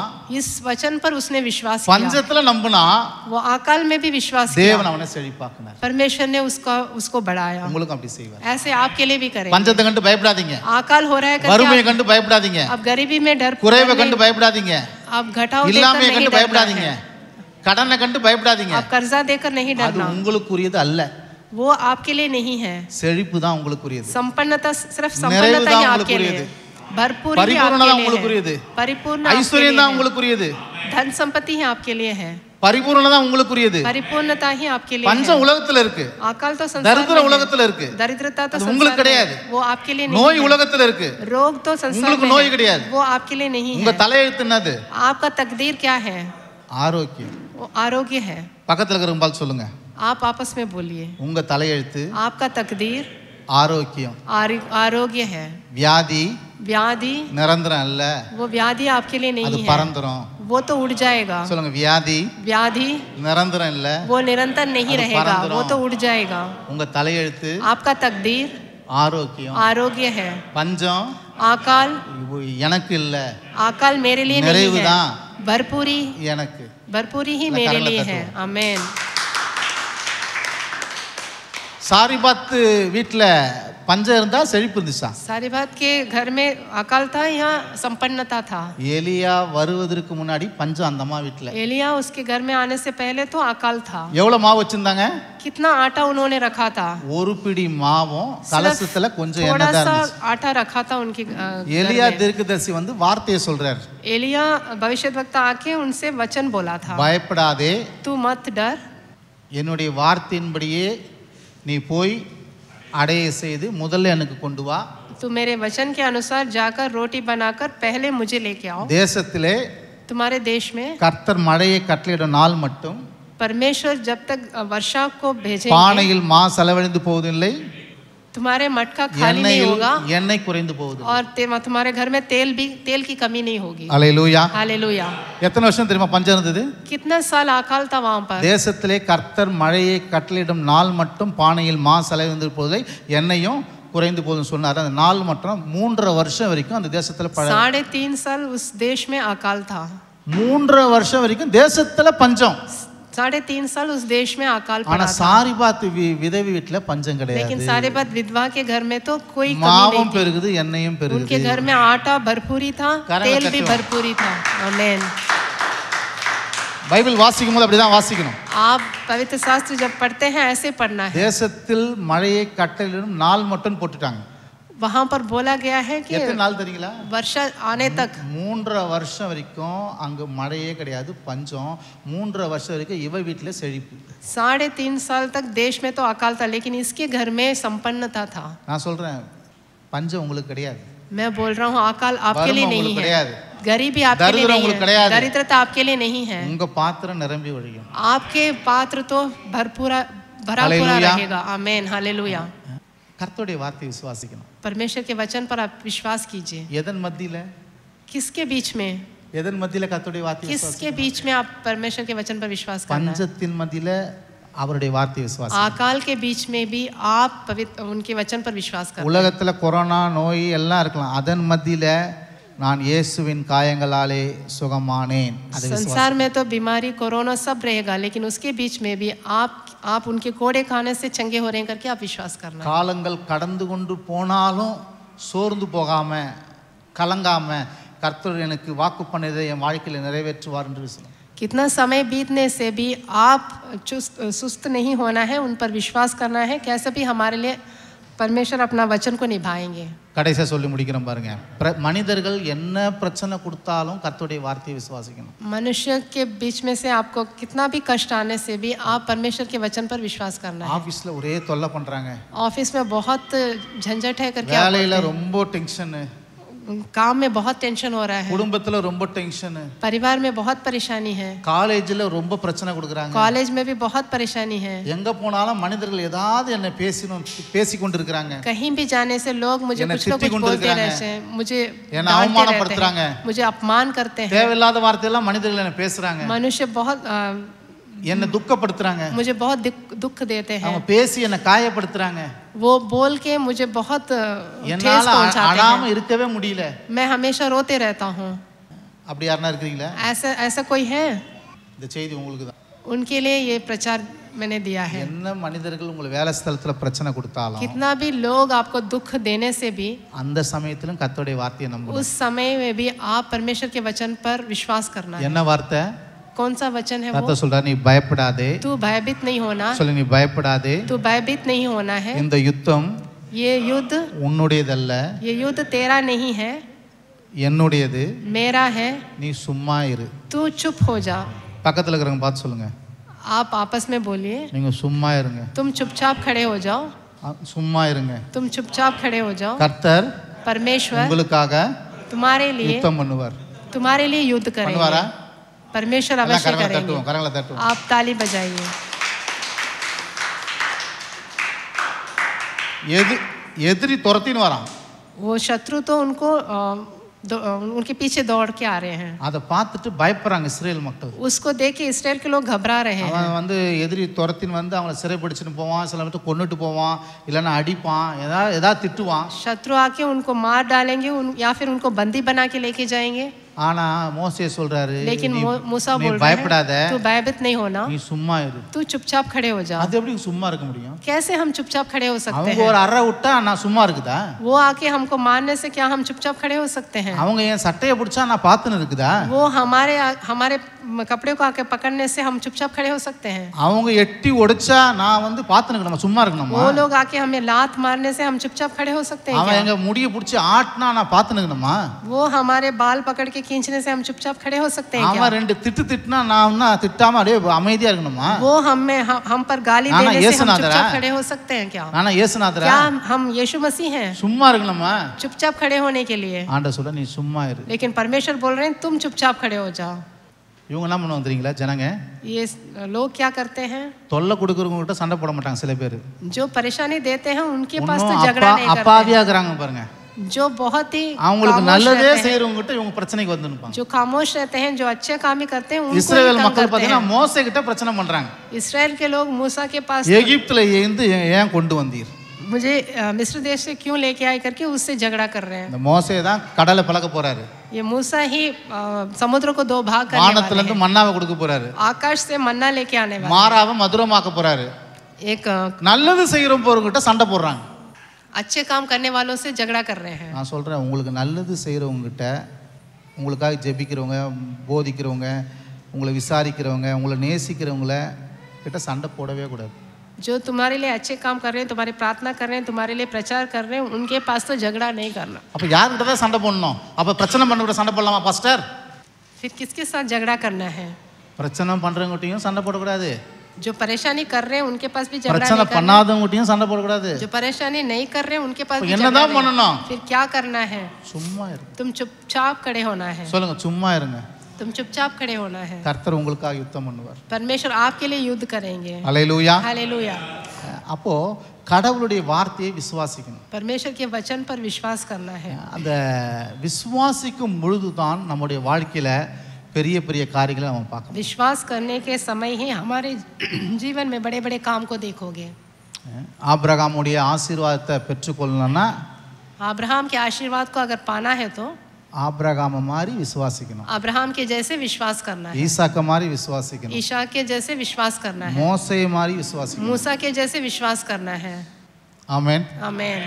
इस वचन पर उसने विश्वास किया. பஞ்சத்துல நம்புனா, वो अकाल में भी विश्वास किया. தேவன் அவனை செழிப்பாக்குனார். परमेश्वर ने उसको बढ़ाया. உங்களுக்கும் அப்படி செய்வார். ऐसे आपके लिए भी करेंगे. பஞ்சத்தை கண்டு பயப்படாதீங்க. अकाल हो रहा है करके வறுமையை கண்டு பயப்படாதீங்க. अब गरीबी में डर, குறைவை கண்டு பயப்படாதீங்க. अब घटाव இல்லாமையை देखकर கண்டு नहीं பயப்படாதீங்க. கடனை கண்டு பயப்படாதீங்க. अब कर्जा देकर नहीं அது डरना. உங்களுக்குரியது அல்ல. वो आपके लिए नहीं है. செழிப்பு தான் உங்களுக்குரியது. संपन्नता सिर्फ संपन्नता ही आपके लिए. भरपूरी भी आपके लिए है. परिपूर्ण ஐஸ்வர்யம் தான் உங்களுக்குரியது. धन संपत्ति ही आपके लिए है. பரிபூர்ணம் தான் உங்களுக்குரியது. परिपूर्णता ही आपके लिए है. பஞ்சம் உலகத்துல இருக்கு. अकाल तो संसार தரித்திரம் உலகத்துல இருக்கு. दरिद्रता तो உங்களுக்கு கிடையாது. वो आपके लिए नहीं. நோய் உலகத்துல இருக்கு. रोग तो संसार உங்களுக்கு நோய் கிடையாது. वो आपके लिए नहीं है. உங்க தலையெழுத்து என்னது? आपका तकदीर क्या है? ஆரோக்கியம். वो आरोग्य है. பக்கத்துல இருக்கிறவங்க பார்த்து சொல்லுங்க. आप आपस में बोलिए. உங்க தலையெழுத்து आपका तकदीर ஆரோக்கியம். आरोग्य है. வியாதி व्याधि நிரந்தரம் அல்ல. वो व्याधि आपके लिए அது नहीं है. பறந்துரும். वो तो उड़ जाएगा. சொல்லுங்க, வியாதி व्याधि நிரந்தரம் இல்ல. वो निरंतर नहीं அது रहेगा. பறந்துரும். वो तो उड़ जाएगा. உங்க தலையெழுத்து आपका तकदीर ஆரோக்கியம். आरोग्य है. பஞ்சம் अकाल எனக்கு இல்ல. अकाल मेरे लिए नहीं நிறைவு है. தான் भरपूरी எனக்கு. भरपूरी ही मेरे लिए है. आमीन. சாரிபாத் வீட்டுல பஞ்சம் இருந்தா செழிப்பு இருந்துச்சா? सारीबात के घर में अकाल था, यहाँ संपन्नता था. எலியா வருவதற்கு முன்னாடி பஞ்சம் அந்த அம்மா வீட்டுல. एलिया उसके घर में आने से पहले तो अकाल था. எவ்வளவு மாவு வச்சிருந்தாங்க? कितना आटा उन्होंने रखा था? ஒரு பிடி மாவும் கலசத்துல கொஞ்சம் थोड़ा எண்ணெய் தான் सा இருந்துச்சு. आटा रखा था उनके எலியா தீர்க்கதரிசி வந்து வார்த்தையை சொல்றார். एलिया भविष्यद्वक्ता आके उनसे वचन बोला था. பயப்படாதே, तू मत डर, என்னுடைய வார்த்தையின்படியே நீ போய் அடைய செய்து முதல்ல எனக்கு கொண்டு வா. तू मेरे वचन के अनुसार जाकर रोटी बनाकर पहले मुझे लेके आओ. தேசத்திலே तुम्हारे देश में கர்த்தர் மழையை கட்டளையிடும் நாள் மட்டும் परमेश्वर जब तक वर्षा को भेजेंगे, பானையில் மா செலவழிந்து போவதில்லை, तुम्हारे मटका खाली नहीं होगा எண்ணெய் குறைந்து போகுது. और तुम्हारे घर में तेल की कमी नहीं होगी. அல்லேலூயா. हालेलुया. எத்தனை வருஷம் தெரியுமா பஞ்சம் இருந்தது? कितना साल अकाल था वहां पर. தேசத்திலே கர்த்தர் மழையை கட்டளையிடும் நாள் மட்டும் பானையில் மா செலவழிந்து போவதில்லை, எண்ணெயும் குறைந்து போகுதுன்னு சொன்னார். அந்த நாள் மட்டும் 3.5 வருஷம் வரைக்கும் அந்த தேசத்துல 3.5 साल उस देश में अकाल था. 3.5 வருஷம் வரைக்கும் தேசத்துல பஞ்சம். 3.5 साल उस देश में अकाल ஆனா पड़ा था. சாரிபாத் விதவி வீட்டுல பஞ்சம் கிடையாது. लेकिन सारीबात विधवा के घर में तो कोई कमी மாவும் नहीं थी. பெருகுது, எண்ணெயும் பெருகுது. उनके घर में आटा भरपूरी था, तेल भी भरपूरी था. आमीन. பைபிள் வாசிக்கும் போது அப்படிதான் வாசிக்கணும். आप पवित्र शास्त्र जब पढ़ते हैं ऐसे पढ़ना है. தேசத்தில் மழையை கட்டளையிடும் நாள் மட்டும் போட்டுட்டாங்க. वहां पर बोला गया है कि எத்தனை நாள் தெரியுங்களா? वर्षा आने तक 3.5 வருஷம் வரைக்கும் அங்க மழையே கிடையாது, பஞ்சம். 3.5 வருஷம் வரைக்கும் இவ வீட்டுல செழிப்பு. 3.5 साल तक देश में तो अकाल था, लेकिन इसके घर में संपन्नता था. நான் சொல்றேன், பஞ்சம் உங்களுக்கு கிடையாது. मैं बोल रहा हूँ अकाल आपके लिए नहीं है. गरीबी आपके लिए नहीं है. दरिद्रता आपके लिए नहीं है. உங்க பாத்திரம் நிரம்பி வழியும். आपके पात्र तो भरा पूरा रहेगा. आमीन. हालेलुया. கர்த்தருடைய வார்த்தையை விசுவாசிக்கணும். परमेश्वर के वचन पर आप विश्वास कीजिए. எதன் மத்தியில? किसके बीच में? எதன் மத்தியில கர்த்தருடைய வார்த்தையை किसके बीच में आप परमेश्वर के वचन पर विश्वास करना है? பஞ்சத்தின் மத்தியில அவருடைய வார்த்தையை விசுவாசி. अकाल के बीच में भी आप पवित्र उनके वचन पर विश्वास करें. உலகத்துல கொரோனா நோய் எல்லாம் இருக்கலாம், அதன் மத்தியில நான் இயேசுவின் காயங்களாலே சுகமானேன். संसार में तो बीमारी कोरोना सब रहेगा, लेकिन उसके बीच में भी आप उनके कोड़े खाने से चंगे हो रहे हैं करके आप विश्वास करना. காலங்கள் கடந்து கொண்டு போனாலும் சோர்ந்து போகாம கலங்காம கர்த்தர் எனக்கு வாக்கு பண்ணதை என் வாழ்க்கையில நிறைவேற்றுவார் என்று விசுவாசி. कितना समय बीतने से भी आप सुस्त नहीं होना है, उन पर विश्वास करना है. कैसे भी हमारे लिए परमेश्वर अपना वचन को निभाएंगे. கடைசியா சொல்லி முடிக்கிறோம் பாருங்க. மனிதர்கள் என்ன பிரச்சனை கொடுத்தாலும் கர்த்தருடைய வார்த்தையை விசுவாசிக்கணும். मनुष्य के बीच में से आपको कितना भी कष्ट आने से भी आप परमेश्वर के वचन पर विश्वास करना है. ஆபீஸ்ல ஒரே தொல்லை பண்றாங்க, ऑफिस में बहुत झंझट है करके வேலையில ரொம்ப டென்ஷன், काम में बहुत टेंशन हो रहा है, குடும்பத்துல ரொம்ப டென்ஷன், परिवार में बहुत परेशानी है, காலேஜ்ல ரொம்ப பிரச்சனை கொடுக்குறாங்க, कॉलेज में भी बहुत परेशानी है. எங்க போனாலும் மனிதர்கள் ஏதாவது என்ன பேசி கொண்டிருக்காங்க, कहीं भी जाने से लोग मुझे कुछ ना कुछ बोलते रहते हैं, मुझे என்ன அவமானப்படுத்துறாங்க, मुझे अपमान करते हैं. தேவையில்லாத வார்த்தையெல்லாம் மனிதர்கள் என்ன பேசுறாங்க, मनुष्य बहुत என்ன துக்கப்படுத்துறாங்க, मुझे बहुत दुख देते हैं. அவங்க பேசி என்ன காயப்படுத்துறாங்க, वो बोल के मुझे बहुत ठेस என்னால पहुंचाते அழாம हैं. இருக்கவே முடியல. मैं हमेशा रोते रहता हूँ. அப்படி யாரனா இருக்கீங்களா? ऐसा कोई है? இந்த செய்தி உங்களுக்கு தான். उनके लिए ये प्रचार मैंने दिया है. என்ன மனிதர்கள் உங்க வேலை ஸ்தலத்துல பிரச்சனை கொடுத்தாலும், कितना भी लोग आपको दुख देने से भी அந்த சமயத்திலும் கர்த்தருடைய வார்த்தையை நம்பணும். उस समय में भी आप परमेश्वर के वचन पर विश्वास करना है. என்ன வார்த்தை? कौन सा वचन है वो? கர்த்தர் சொல்றார், நீ பயப்படாதே. तू भयभीत नहीं होना. சொல்லு, நீ பயப்படாதே. तू भयभीत नहीं होना है. இந்த யுத்தம் ये युद्ध உன்னுடையதல்ல, ये युद्ध तेरा नहीं है, என்னுடையது. मेरा है. நீ சும்மா இரு. तू चुप हो जा. பக்கத்துல இருக்கிறவங்க பார்த்து சொல்லுங்க, आप आपस में बोलिए, நீங்க சும்மா இருங்க. तुम चुपचाप खड़े हो जाओ. சும்மா இருங்க. तुम चुपचाप खड़े हो जाओ. கர்த்தர் परमेश्वर உங்களுக்காக तुम्हारे लिए யுத்தம் பண்ணுவார். तुम्हारे लिए युद्ध பண்ணுவாரா? करेंगे. परमेश्वर எல்லாம் अवश्य கரங்களை करेंगे. தட்டுவோம், கரங்களை தட்டுவோம். आप ताली बजाइए. எதிரி துரத்தின்னு வரான். वो शत्रु तो उनको उनके पीछे दौड़ के आ रहे हैं. அதை பார்த்துட்டு பயப்படுறாங்க இஸ்ரேல் மக்கள். उसको देख के इस्राएल के लोग घबरा रहे हैं. அவன் வந்து எதிரி துரத்தின்னு வந்து அவங்களை சிறைப்பிடிச்சுன்னு போவான், சில பேர் கொன்னுட்டு போவான், இல்லைன்னா அடிப்பான், ஏதாவது திட்டுவான். शत्रु आके उनको मार डालेंगे या फिर उनको बंदी बना के लेके जाएंगे. ஆனா மோசே சொல்றாரு, लेकिन मूसा நீ बोल பயப்படாத, रहा है, तू भयभीत नहीं होना, நீ சும்மா இரு. तू चुपचाप खड़े हो जा. அது எப்படி சும்மா இருக்க முடியும்? कैसे हम चुपचाप खड़े हो सकते அவங்க हैं? ஒரு அறை விட்டா நான் சும்மா இருக்குதா? वो आके हमको मारने से क्या हम चुपचाप खड़े हो सकते हैं? அவங்க என் சட்டையை பிடிச்சா நான் பார்த்துன்னு இருக்குதா? वो हमारे कपड़े को आके पकड़ने से हम चुपचाप खड़े हो सकते हैं? அவங்க எட்டி ஒடிச்சா நான் வந்து பார்த்துன்னு இருக்கணும், சும்மா இருக்கணுமா? वो लोग आके हमें लात मारने से हम चुपचाप खड़े हो सकते हैं அவன் क्या? எங்க முடியை பிடிச்சி ஆட்டினா நான் பார்த்துன்னு இருக்கணுமா? वो हमारे बाल पकड़ के खींचने से हम चुपचाप खड़े हो सकते हैं क्या? அவன் ரெண்டு திட்டுனா நான் திட்டாம அப்படியே அமைதியா இருக்கணுமா? वो हम पर गाली नाना देने से हम येसुनाथरा? चुपचाप खड़े हो सकते हैं क्या? நானா இயேசுநாதரா? क्या हम यीशु मसीह हैं? சும்மா இருக்கணுமா? चुपचाप खड़े होने के लिए. ஆண்டவர் சொல்ல, நீ சும்மா இரு. लेकिन परमेश्वर बोल रहे हैं तुम चुपचाप खड़े हो जाओ. இவங்க என்ன பண்ணுவாங்க தெரியுங்களா? ஜனங்க ये लोग क्या करते हैं? தொல்லை கொடுக்கறவங்க கிட்ட சண்டை போட மாட்டாங்க. சில பேர் जो परेशानी देते हैं उनके पास तो இன்னும் झगड़ा नहीं करते. அப்பாவியா இருக்கிறாங்க பாருங்க. जो बहुत ही அவங்களுக்கு खामोश நல்லதே रहते हैं, செய்யறவங்க கிட்ட இவங்க பிரச்சனைக்கு வந்து நிப்பாங்க. जो खामोश रहते हैं, जो अच्छे काम ही करते हैं, उनको இஸ்ரவேல் ही तंग மக்கள் करते பாத்தீங்கன்னா हैं. மோசே கிட்ட பிரச்சனை பண்றாங்க. इस्राएल के लोग मूसा के पास எகிப்துல இருந்து ஏன் கொண்டு வந்தீர்? मुझे मिस्र देश से क्यों लेके आए करके उससे झगड़ा कर रहे हैं. இந்த மோசே தான் கடலை பழக்க போறாரு. ये मूसा ही समुद्र को दो भाग करने வானத்துல वाले இருந்து हैं. மன்னாவை கொடுக்க போறாரு. आकाश से मन्ना लेके आने वाले. மாறாவை மதுரமாக்க போறாரு. एक நல்லது செய்யறவங்க கிட்ட சண்டை போடுறாங்க. अच्छे काम करने वालों से झगड़ा कर रहे हैं. நான் சொல்றேன், உங்களுக்கு நல்லது செய்யறவங்க கிட்ட, உங்களுக்காக ஜெபிக்கிறவங்க, போதிக்கிறவங்க, உங்களை விசாரிக்கிறவங்க, உங்களை நேசிக்கிறவங்கள கிட்ட சண்டை போடவே கூடாது. जो तुम्हारे लिए अच्छे काम कर रहे हैं, तुम्हारी प्रार्थना कर रहे हैं, तुम्हारे लिए प्रचार कर रहे हैं, उनके पास तो झगड़ा नहीं करना. அப்ப யார்கிட்ட தான் சண்டை போடணும்? அப்ப பிரச்சனை பண்ண சண்டை போடலாமா பாஸ்டர்? फिर किसके साथ झगड़ा करना है? பிரச்சனை பண்றவங்ககிட்டயும் சண்டை போடக்கூடாது. जो परेशानी कर रहे हैं उनके पास भी झगड़ा பிரச்சனை नहीं करना. பண்ணாதவங்ககிட்டயும் சண்டை போடக்கூடாது. जो परेशानी नहीं कर रहे हैं उनके पास भी झगड़ा என்னதான் नहीं. பண்ணணும்? फिर क्या करना है? சும்மா இரு. तुम चुपचाप खड़े होना है. சொல்லுங்க, சும்மா இருங்க. तुम चुपचाप खड़े होना है. கர்த்தர் உங்களுக்காக யுத்தம் பண்ணுவார். परमेश्वर आपके लिए युद्ध करेंगे. அல்லேலூயா. हालेलुया. அப்போ கடவுளுடைய வார்த்தையை விசுவாசிக்கணும். परमेश्वर के वचन पर विश्वास करना है. அந்த விசுவாசிக்கும் பொழுதுதான் நம்முடைய வாழ்க்கையில பெரிய பெரிய காரியங்களை நம்ம பார்க்கணும். विश्वास करने के समय ही हमारे जीवन में बड़े बड़े काम को देखोगे. ஆபிரகாமுடைய ஆசீர்வாதத்தை பெற்றுக்கொள்ளணும்னா अब्राहम के आशीर्वाद को अगर पाना है तो ஆபிரகாமை மாதிரி விசுவாசிக்கணும். अब्राहम के जैसे विश्वास करना है. ஈசாக்க மாதிரி விசுவாசிக்கணும். ईशा के जैसे विश्वास करना है. மோசே மாதிரி விசுவாசிக்கணும். मूसा के जैसे विश्वास करना है. ஆமென். आमेन.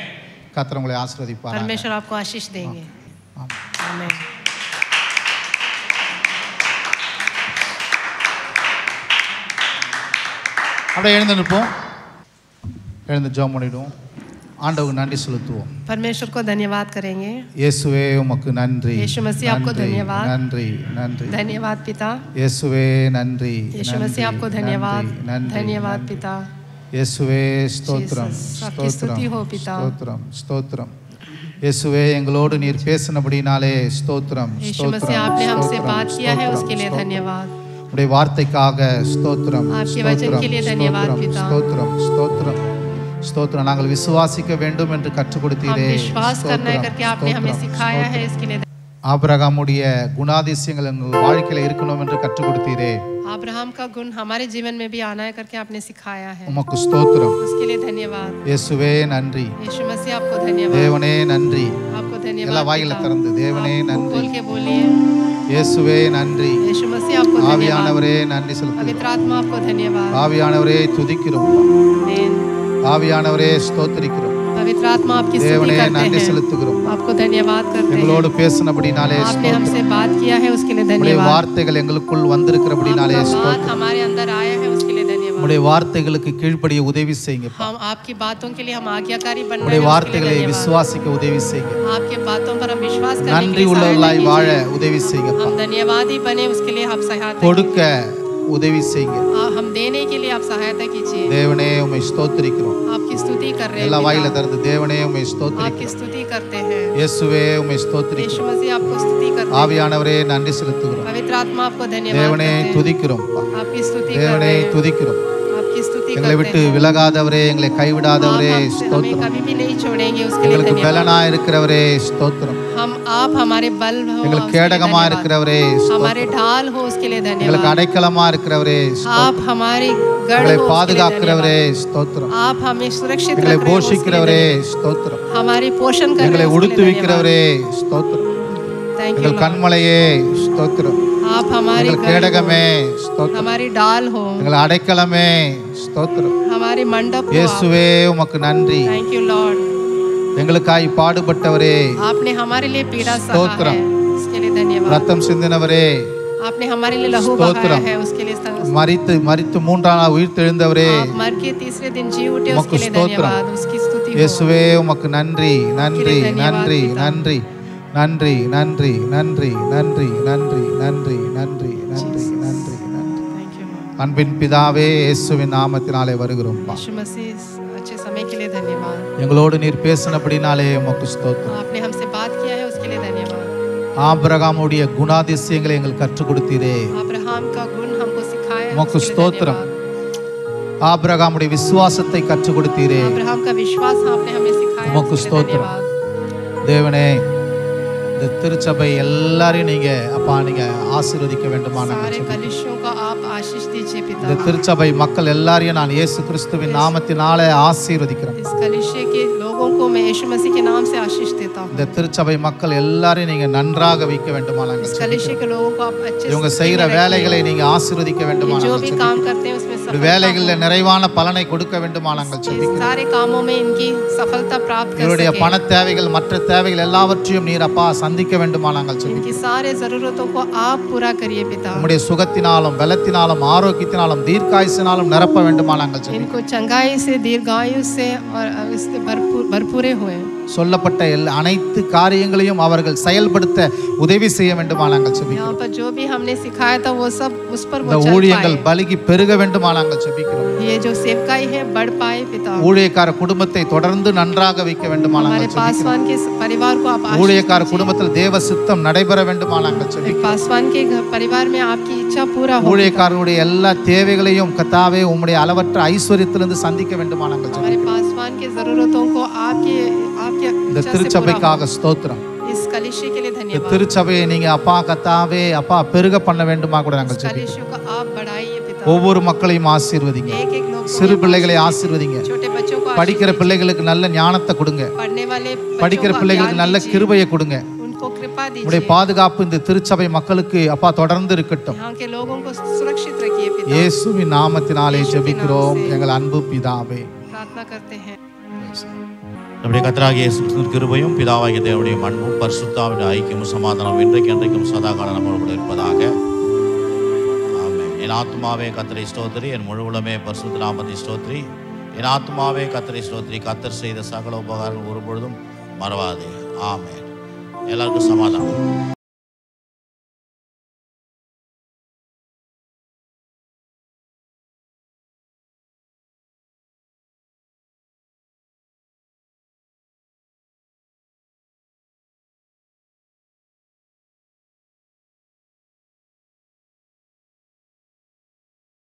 கர்த்தர் உங்களை ஆசீர்வதிப்பார். परमेश्वर आपको आशीष देंगे. आमेन. அப்படியே எழுந்து நிற்போம். எழுந்து ஜெபம் பண்ணிடுவோம். ஆண்டவருக்கு நன்றி செலுத்துவோம். परमेश्वर को धन्यवाद करेंगे. இயேசுவே உமக்கு நன்றி. यीशु मसीह आपको धन्यवाद. நன்றி நன்றி. धन्यवाद पिता. இயேசுவே நன்றி. यीशु मसीह आपको धन्यवाद. धन्यवाद पिता. இயேசுவே ஸ்தோத்திரம். आपकी स्तुति हो पिता. ஸ்தோத்திரம் ஸ்தோத்திரம். இயேசுவே எங்களோடு நீர் பேசினபடினாலே ஸ்தோத்திரம். यीशु मसीह आपने हमसे बात किया है उसके लिए धन्यवाद. உம்முடைய வார்த்தைக்காக ஸ்தோத்திரம். आपके वचन के लिए धन्यवाद पिता. ஸ்தோத்திரம் ஸ்தோத்திரம் ஸ்தோத்திரம். நாங்கள் விசுவாசிக்க வேண்டும் என்று கற்றுக் கொடுத்தீரே. विश्वास करना है करके आपने हमें सिखाया है इसके लिए. ஆபிரகாமுடைய குணாதிசயங்கள் எங்கள் வாழ்க்கையில இருக்கணும் என்று கற்றுக் கொடுத்தீரே. अब्राहम का गुण हमारे जीवन में भी आना है करके आपने सिखाया है. உமக்கு ஸ்தோத்திரம். उसके लिए धन्यवाद. இயேசுவே நன்றி. यीशु मसीह आपको धन्यवाद. தேவனே நன்றி. आपको धन्यवाद. எல்லா வாயில திறந்து தேவனே நன்றி. बोल के बोलिए. இயேசுவே நன்றி. यीशु मसीह आपको धन्यवाद. ஆவியானவரே நன்றி செலுத்துகிறோம். पवित्र आत्मा आपको धन्यवाद. ஆவியானவரே துதிக்கிறோம். आमीन. ஆவியானவரே ஸ்தோத்திரிக்கிறோம். पवित्र आत्मा आपकी स्तुति தேவனே करते நன்றி हैं. செலுத்துகிறோம். आपको धन्यवाद करते हैं. எங்களோடு பேசினபடினாலே आपने ஸ்தோத்திரம். हमसे बात किया है उसके लिए உம்முடைய धन्यवाद. வார்த்தைகள் எங்களுக்குள் வந்திருக்கிறபடினாலே आपका बात ஸ்தோத்திரம். हमारे अंदर आया है उसके लिए धन्यवाद. உம்முடைய வார்த்தைகளுக்கு கீழ்ப்படிய உதவி செய்யுங்க. हम आपकी बातों के लिए हम आज्ञाकारी बनना உம்முடைய है उसके लिए வார்த்தைகளை धन्यवाद. விசுவாசிக்க உதவி செய்யுங்க. आपके बातों पर हम विश्वास करने के நன்றி लिए உள்ளவர்களாய் सहायता வாழ कीजिए. உதவி செய்யுங்க. हम धन्यवादी बने उसके लिए आप सहायता கொடுக்க உதவி செய்யுங்க. हम देने के लिए आप सहायता कीजिए. தேவனே உம்மை ஸ்தோத்திரிக்கிறோம். आपकी स्तुति कर रहे எல்லா हैं வாயில पिता. திறந்து தேவனே உம்மை आपकी ஸ்தோத்திரிக்கிறோம். स्तुति करते हैं. இயேசுவே உம்மை यीशु ஸ்தோத்திரிக்கிறோம். मसीह आपको स्तुति करते हैं. ஆவியானவரே நன்றி செலுத்துகிறோம். पवित्र आत्मा आपको धन्यवाद தேவனே करते हैं. துதிக்கிறோம். आपकी स्तुति कर தேவனே रहे हैं. துதிக்கிறோம். आपकी स्तुति எங்களை करते விட்டு हैं. விலகாதவரே, எங்களை கைவிடாதவரே आप हमें ஸ்தோத்திரம். कभी भी नहीं छोड़ेंगे उसके लिए எங்களுக்கு धन्यवाद. பலனா இருக்கிறவரே ஸ்தோத்திரம். हम आप हमारे बल हो எங்களுக்கு उसके लिए கேடகமா धन्यवाद. இருக்கிறவரே हमारे ஸ்தோத்திரம். ढाल हो उसके लिए எங்களுக்கு धन्यवाद. அடைக்கலமா இருக்கிறவரே आप ஸ்தோத்திரம். हमारे गढ़ எங்களை हो उसके लिए பாதுகாக்கிறவரே धन्यवाद. ஸ்தோத்திரம். आप हमें सुरक्षित எங்களை रख रहे हो उसके लिए போஷிக்கிறவரே धन्यवाद. ஸ்தோத்திரம். हमारे पोषण कर எங்களை रहे हो उसके लिए உடுத்துவிக்கிறவரே ஸ்தோத்திரம். धन्यवाद. Thank you எங்கள் Lord. கண்மலையே ஸ்தோத்திரம். आप हमारे எங்கள் गढ़ கேடகமே हो, ஸ்தோத்திரம். हमारी डाल हो, எங்கள் அடைக்கலமே ஸ்தோத்திரம். हमारे मंडप हो आप. இயேசுவே உமக்கு நன்றி. Thank you Lord. எங்களுக்காய் பாடுபட்டவரே, आपने हमारे लिए पीड़ा सहा स्तोत्रम. है उसके लिए धन्यवाद. ரத்தம் சிந்தினவரே, आपने हमारे लिए लहू बहाया स्तोत्रम. है उसके लिए மரித்து மூன்றாம் நாள் உயிர் தெழுந்தவரே, आप मर के तीसरे दिन जी उठे उमको उसके लिए स्तोत्रम. धन्यवाद. उसकी स्तुति हो. இயேசுவே உமக்கு நன்றி நன்றி धन्यवाद நன்றி पिता. நன்றி நன்றி நன்றி நன்றி நன்றி நன்றி நன்றி நன்றி நன்றி நன்றி நன்றி. Thank you Lord. அன்பின் பிதாவே, இயேசுவின் நாமத்தினாலே வருகிறோம். यीशु मसीह इस अच्छे समय के लिए धन्यवाद. எங்களோடு நீர் பேசினபடினாலே உமக்கு ஸ்தோத்திரம். आपने हमसे बात किया है उसके लिए धन्यवाद. ஆபிரகாமுடைய குணாதிசயங்களை எங்களுக்கு கற்றுக் கொடுத்தீரே. अब्राहम का गुण हमको सिखाया है உமக்கு उसके लिए ஸ்தோத்திரம். धन्यवाद. ஆபிரகாமுடைய விசுவாசத்தை கற்றுக் கொடுத்தீரே. अब्राहम का विश्वास आपने हमें सिखाया उमको उसके लिए स्तोत्रम. धन्यवाद. தேவனே, இந்த திருச்சபை எல்லாரையும் நீங்க அப்பா நீங்க ஆசீர்வதிக்க வேண்டுமா நாங்கள் सारे ஜெபிக்கிறோம். कलिसियों को आप आशीष दीजिए இந்த पिता. திருச்சபை மக்கள் எல்லாரையும் நான் இயேசு கிறிஸ்துவின் நாமத்தினாலே ஆசீர்வதிக்கிறேன். इस कलिसिया के लोगों को मैं यीशु मसीह के नाम से आशीष देता हूँ. இந்த திருச்சபை மக்கள் எல்லாரையும் நீங்க नன்றாக வைக்க வேண்டுமா நாங்கள் इस ஜெபிக்கிறோம். कलिसिया के लोगों को आप अच्छे இவங்க से செய்யற रखिए. வேலைகளை நீங்க ஆசீர்வதிக்க வேண்டுமா ये जो நாங்கள் भी ஜெபிக்கிறோம். काम करते हैं उसमें இந்த सफलता வேலைகளில் हो. நிறைவான பலனை கொடுக்க வேண்டுமா நாங்கள் इस ஜெபிக்கிறோம். सारे कामों में इनकी सफलता प्राप्त कर இவருடைய सके. பண தேவைகள் மற்ற தேவைகள் எல்லாவற்றையும் நீர் அப்பா சந்திக்க வேண்டுமா நாங்கள் ஜெபிக்கிறோம். इनकी सारे जरूरतों को आप पूरा करिए पिता. உம்முடைய சுகத்தினாலும் பலத்தினாலும் ஆரோக்கியத்தினாலும் தீர்க்காயுசினாலும் நிரப்ப வேண்டுமா நாங்கள் ஜெபிக்கிறோம். इनको चंगाई से दीर्घायु से और इससे भरपूरे हुए. சொல்லப்பட்ட அனைத்து காரியங்களையும் அவர்கள் செயல்படுத்த உதவி செய்ய வேண்டுமா நாங்கள் ஜெபிக்கிறோம். यहाँ पर जो भी हमने सिखाया था वो सब उस पर இந்த वो चल ஊழியங்கள் पाए. பலுகி பெருக வேண்டுமா நாங்கள் ஜெபிக்கிறோம். ये जो सेवकाई है बढ़ पाए पिता. ஊழியக்கார குடும்பத்தை தொடர்ந்து நன்றாக வைக்க வேண்டுமா हमारे நாங்கள் ஜெபிக்கிறோம். पासवान के परिवार को आप आशीष ஊழியக்கார दीजिए. குடும்பத்தில் தேவ சித்தம் நடைபெற வேண்டுமா நாங்கள் ஜெபிக்கிறோம். पासवान के परिवार में आपकी इच्छा पूरा हो. ஊழியக்காரருடைய எல்லா தேவைகளையும் கர்த்தாவே உம்முடைய அளவற்ற ஐஸ்வரியத்திலிருந்து சந்திக்க வேண்டுமா நாங்கள் हमारे ஜெபிக்கிறோம். पासवान के जरूरतों को आपके இந்த इच्छा से पूरा हो. திருச்சபைக்காக ஸ்தோத்திரம். इस कलीसिया के लिए धन्यवाद। திருச்சபையை நீங்க அப்பா கத்தாவே அப்பா பெருக பண்ண வேண்டுமா கூட நாங்கள் ஜெபிக்கிறோம். कलीसिया को आप बढ़ाइए पिता। ஒவ்வொரு மக்களையும் ஆசீர்வதிங்க. एक एक लोग சிறு பிள்ளைகளை ஆசீர்வதிங்க. छोटे बच्चों को படிக்கிற பிள்ளைகளுக்கு நல்ல ஞானத்தை கொடுங்க. पढ़ने वाले படிக்கிற பிள்ளைகளுக்கு நல்ல கிருபையை கொடுங்க. उनको कृपा दीजिए। உடைய பாதுகாப்பு இந்த திருச்சபை மக்களுக்கு அப்பா தொடர்ந்து இருக்கட்டும். यहाँ के लोगों को सुरक्षित रखिए पिता। இயேசுவின் நாமத்தினாலே ஜெபிக்கிறோம் எங்கள் அன்பு பிதாவே. प्रार्थना करते हैं। நம்முடைய கர்த்தராகிய இயேசு கிறிஸ்துவின் கிருபையும் பிதாவாகிய தேவனுடைய அன்பும் பரிசுத்தாவின் ஐக்கியமும் சமாதானம் இன்றைக்கு என்றைக்கும் சதா காலம் நம்மளோடு இருப்பதாக. ஆமென். என் ஆத்துமாவே கர்த்தரை ஸ்தோத்திரி, என் முழு உளமே பரிசுத்த நாமத்தை ஸ்தோத்திரி. என் ஆத்துமாவே கர்த்தரை ஸ்தோத்திரி, கர்த்தர் செய்த சகல உபகாரங்கள் ஒருபொழுதும் மறவாதே. ஆமென். எல்லாருக்கும் சமாதானம்.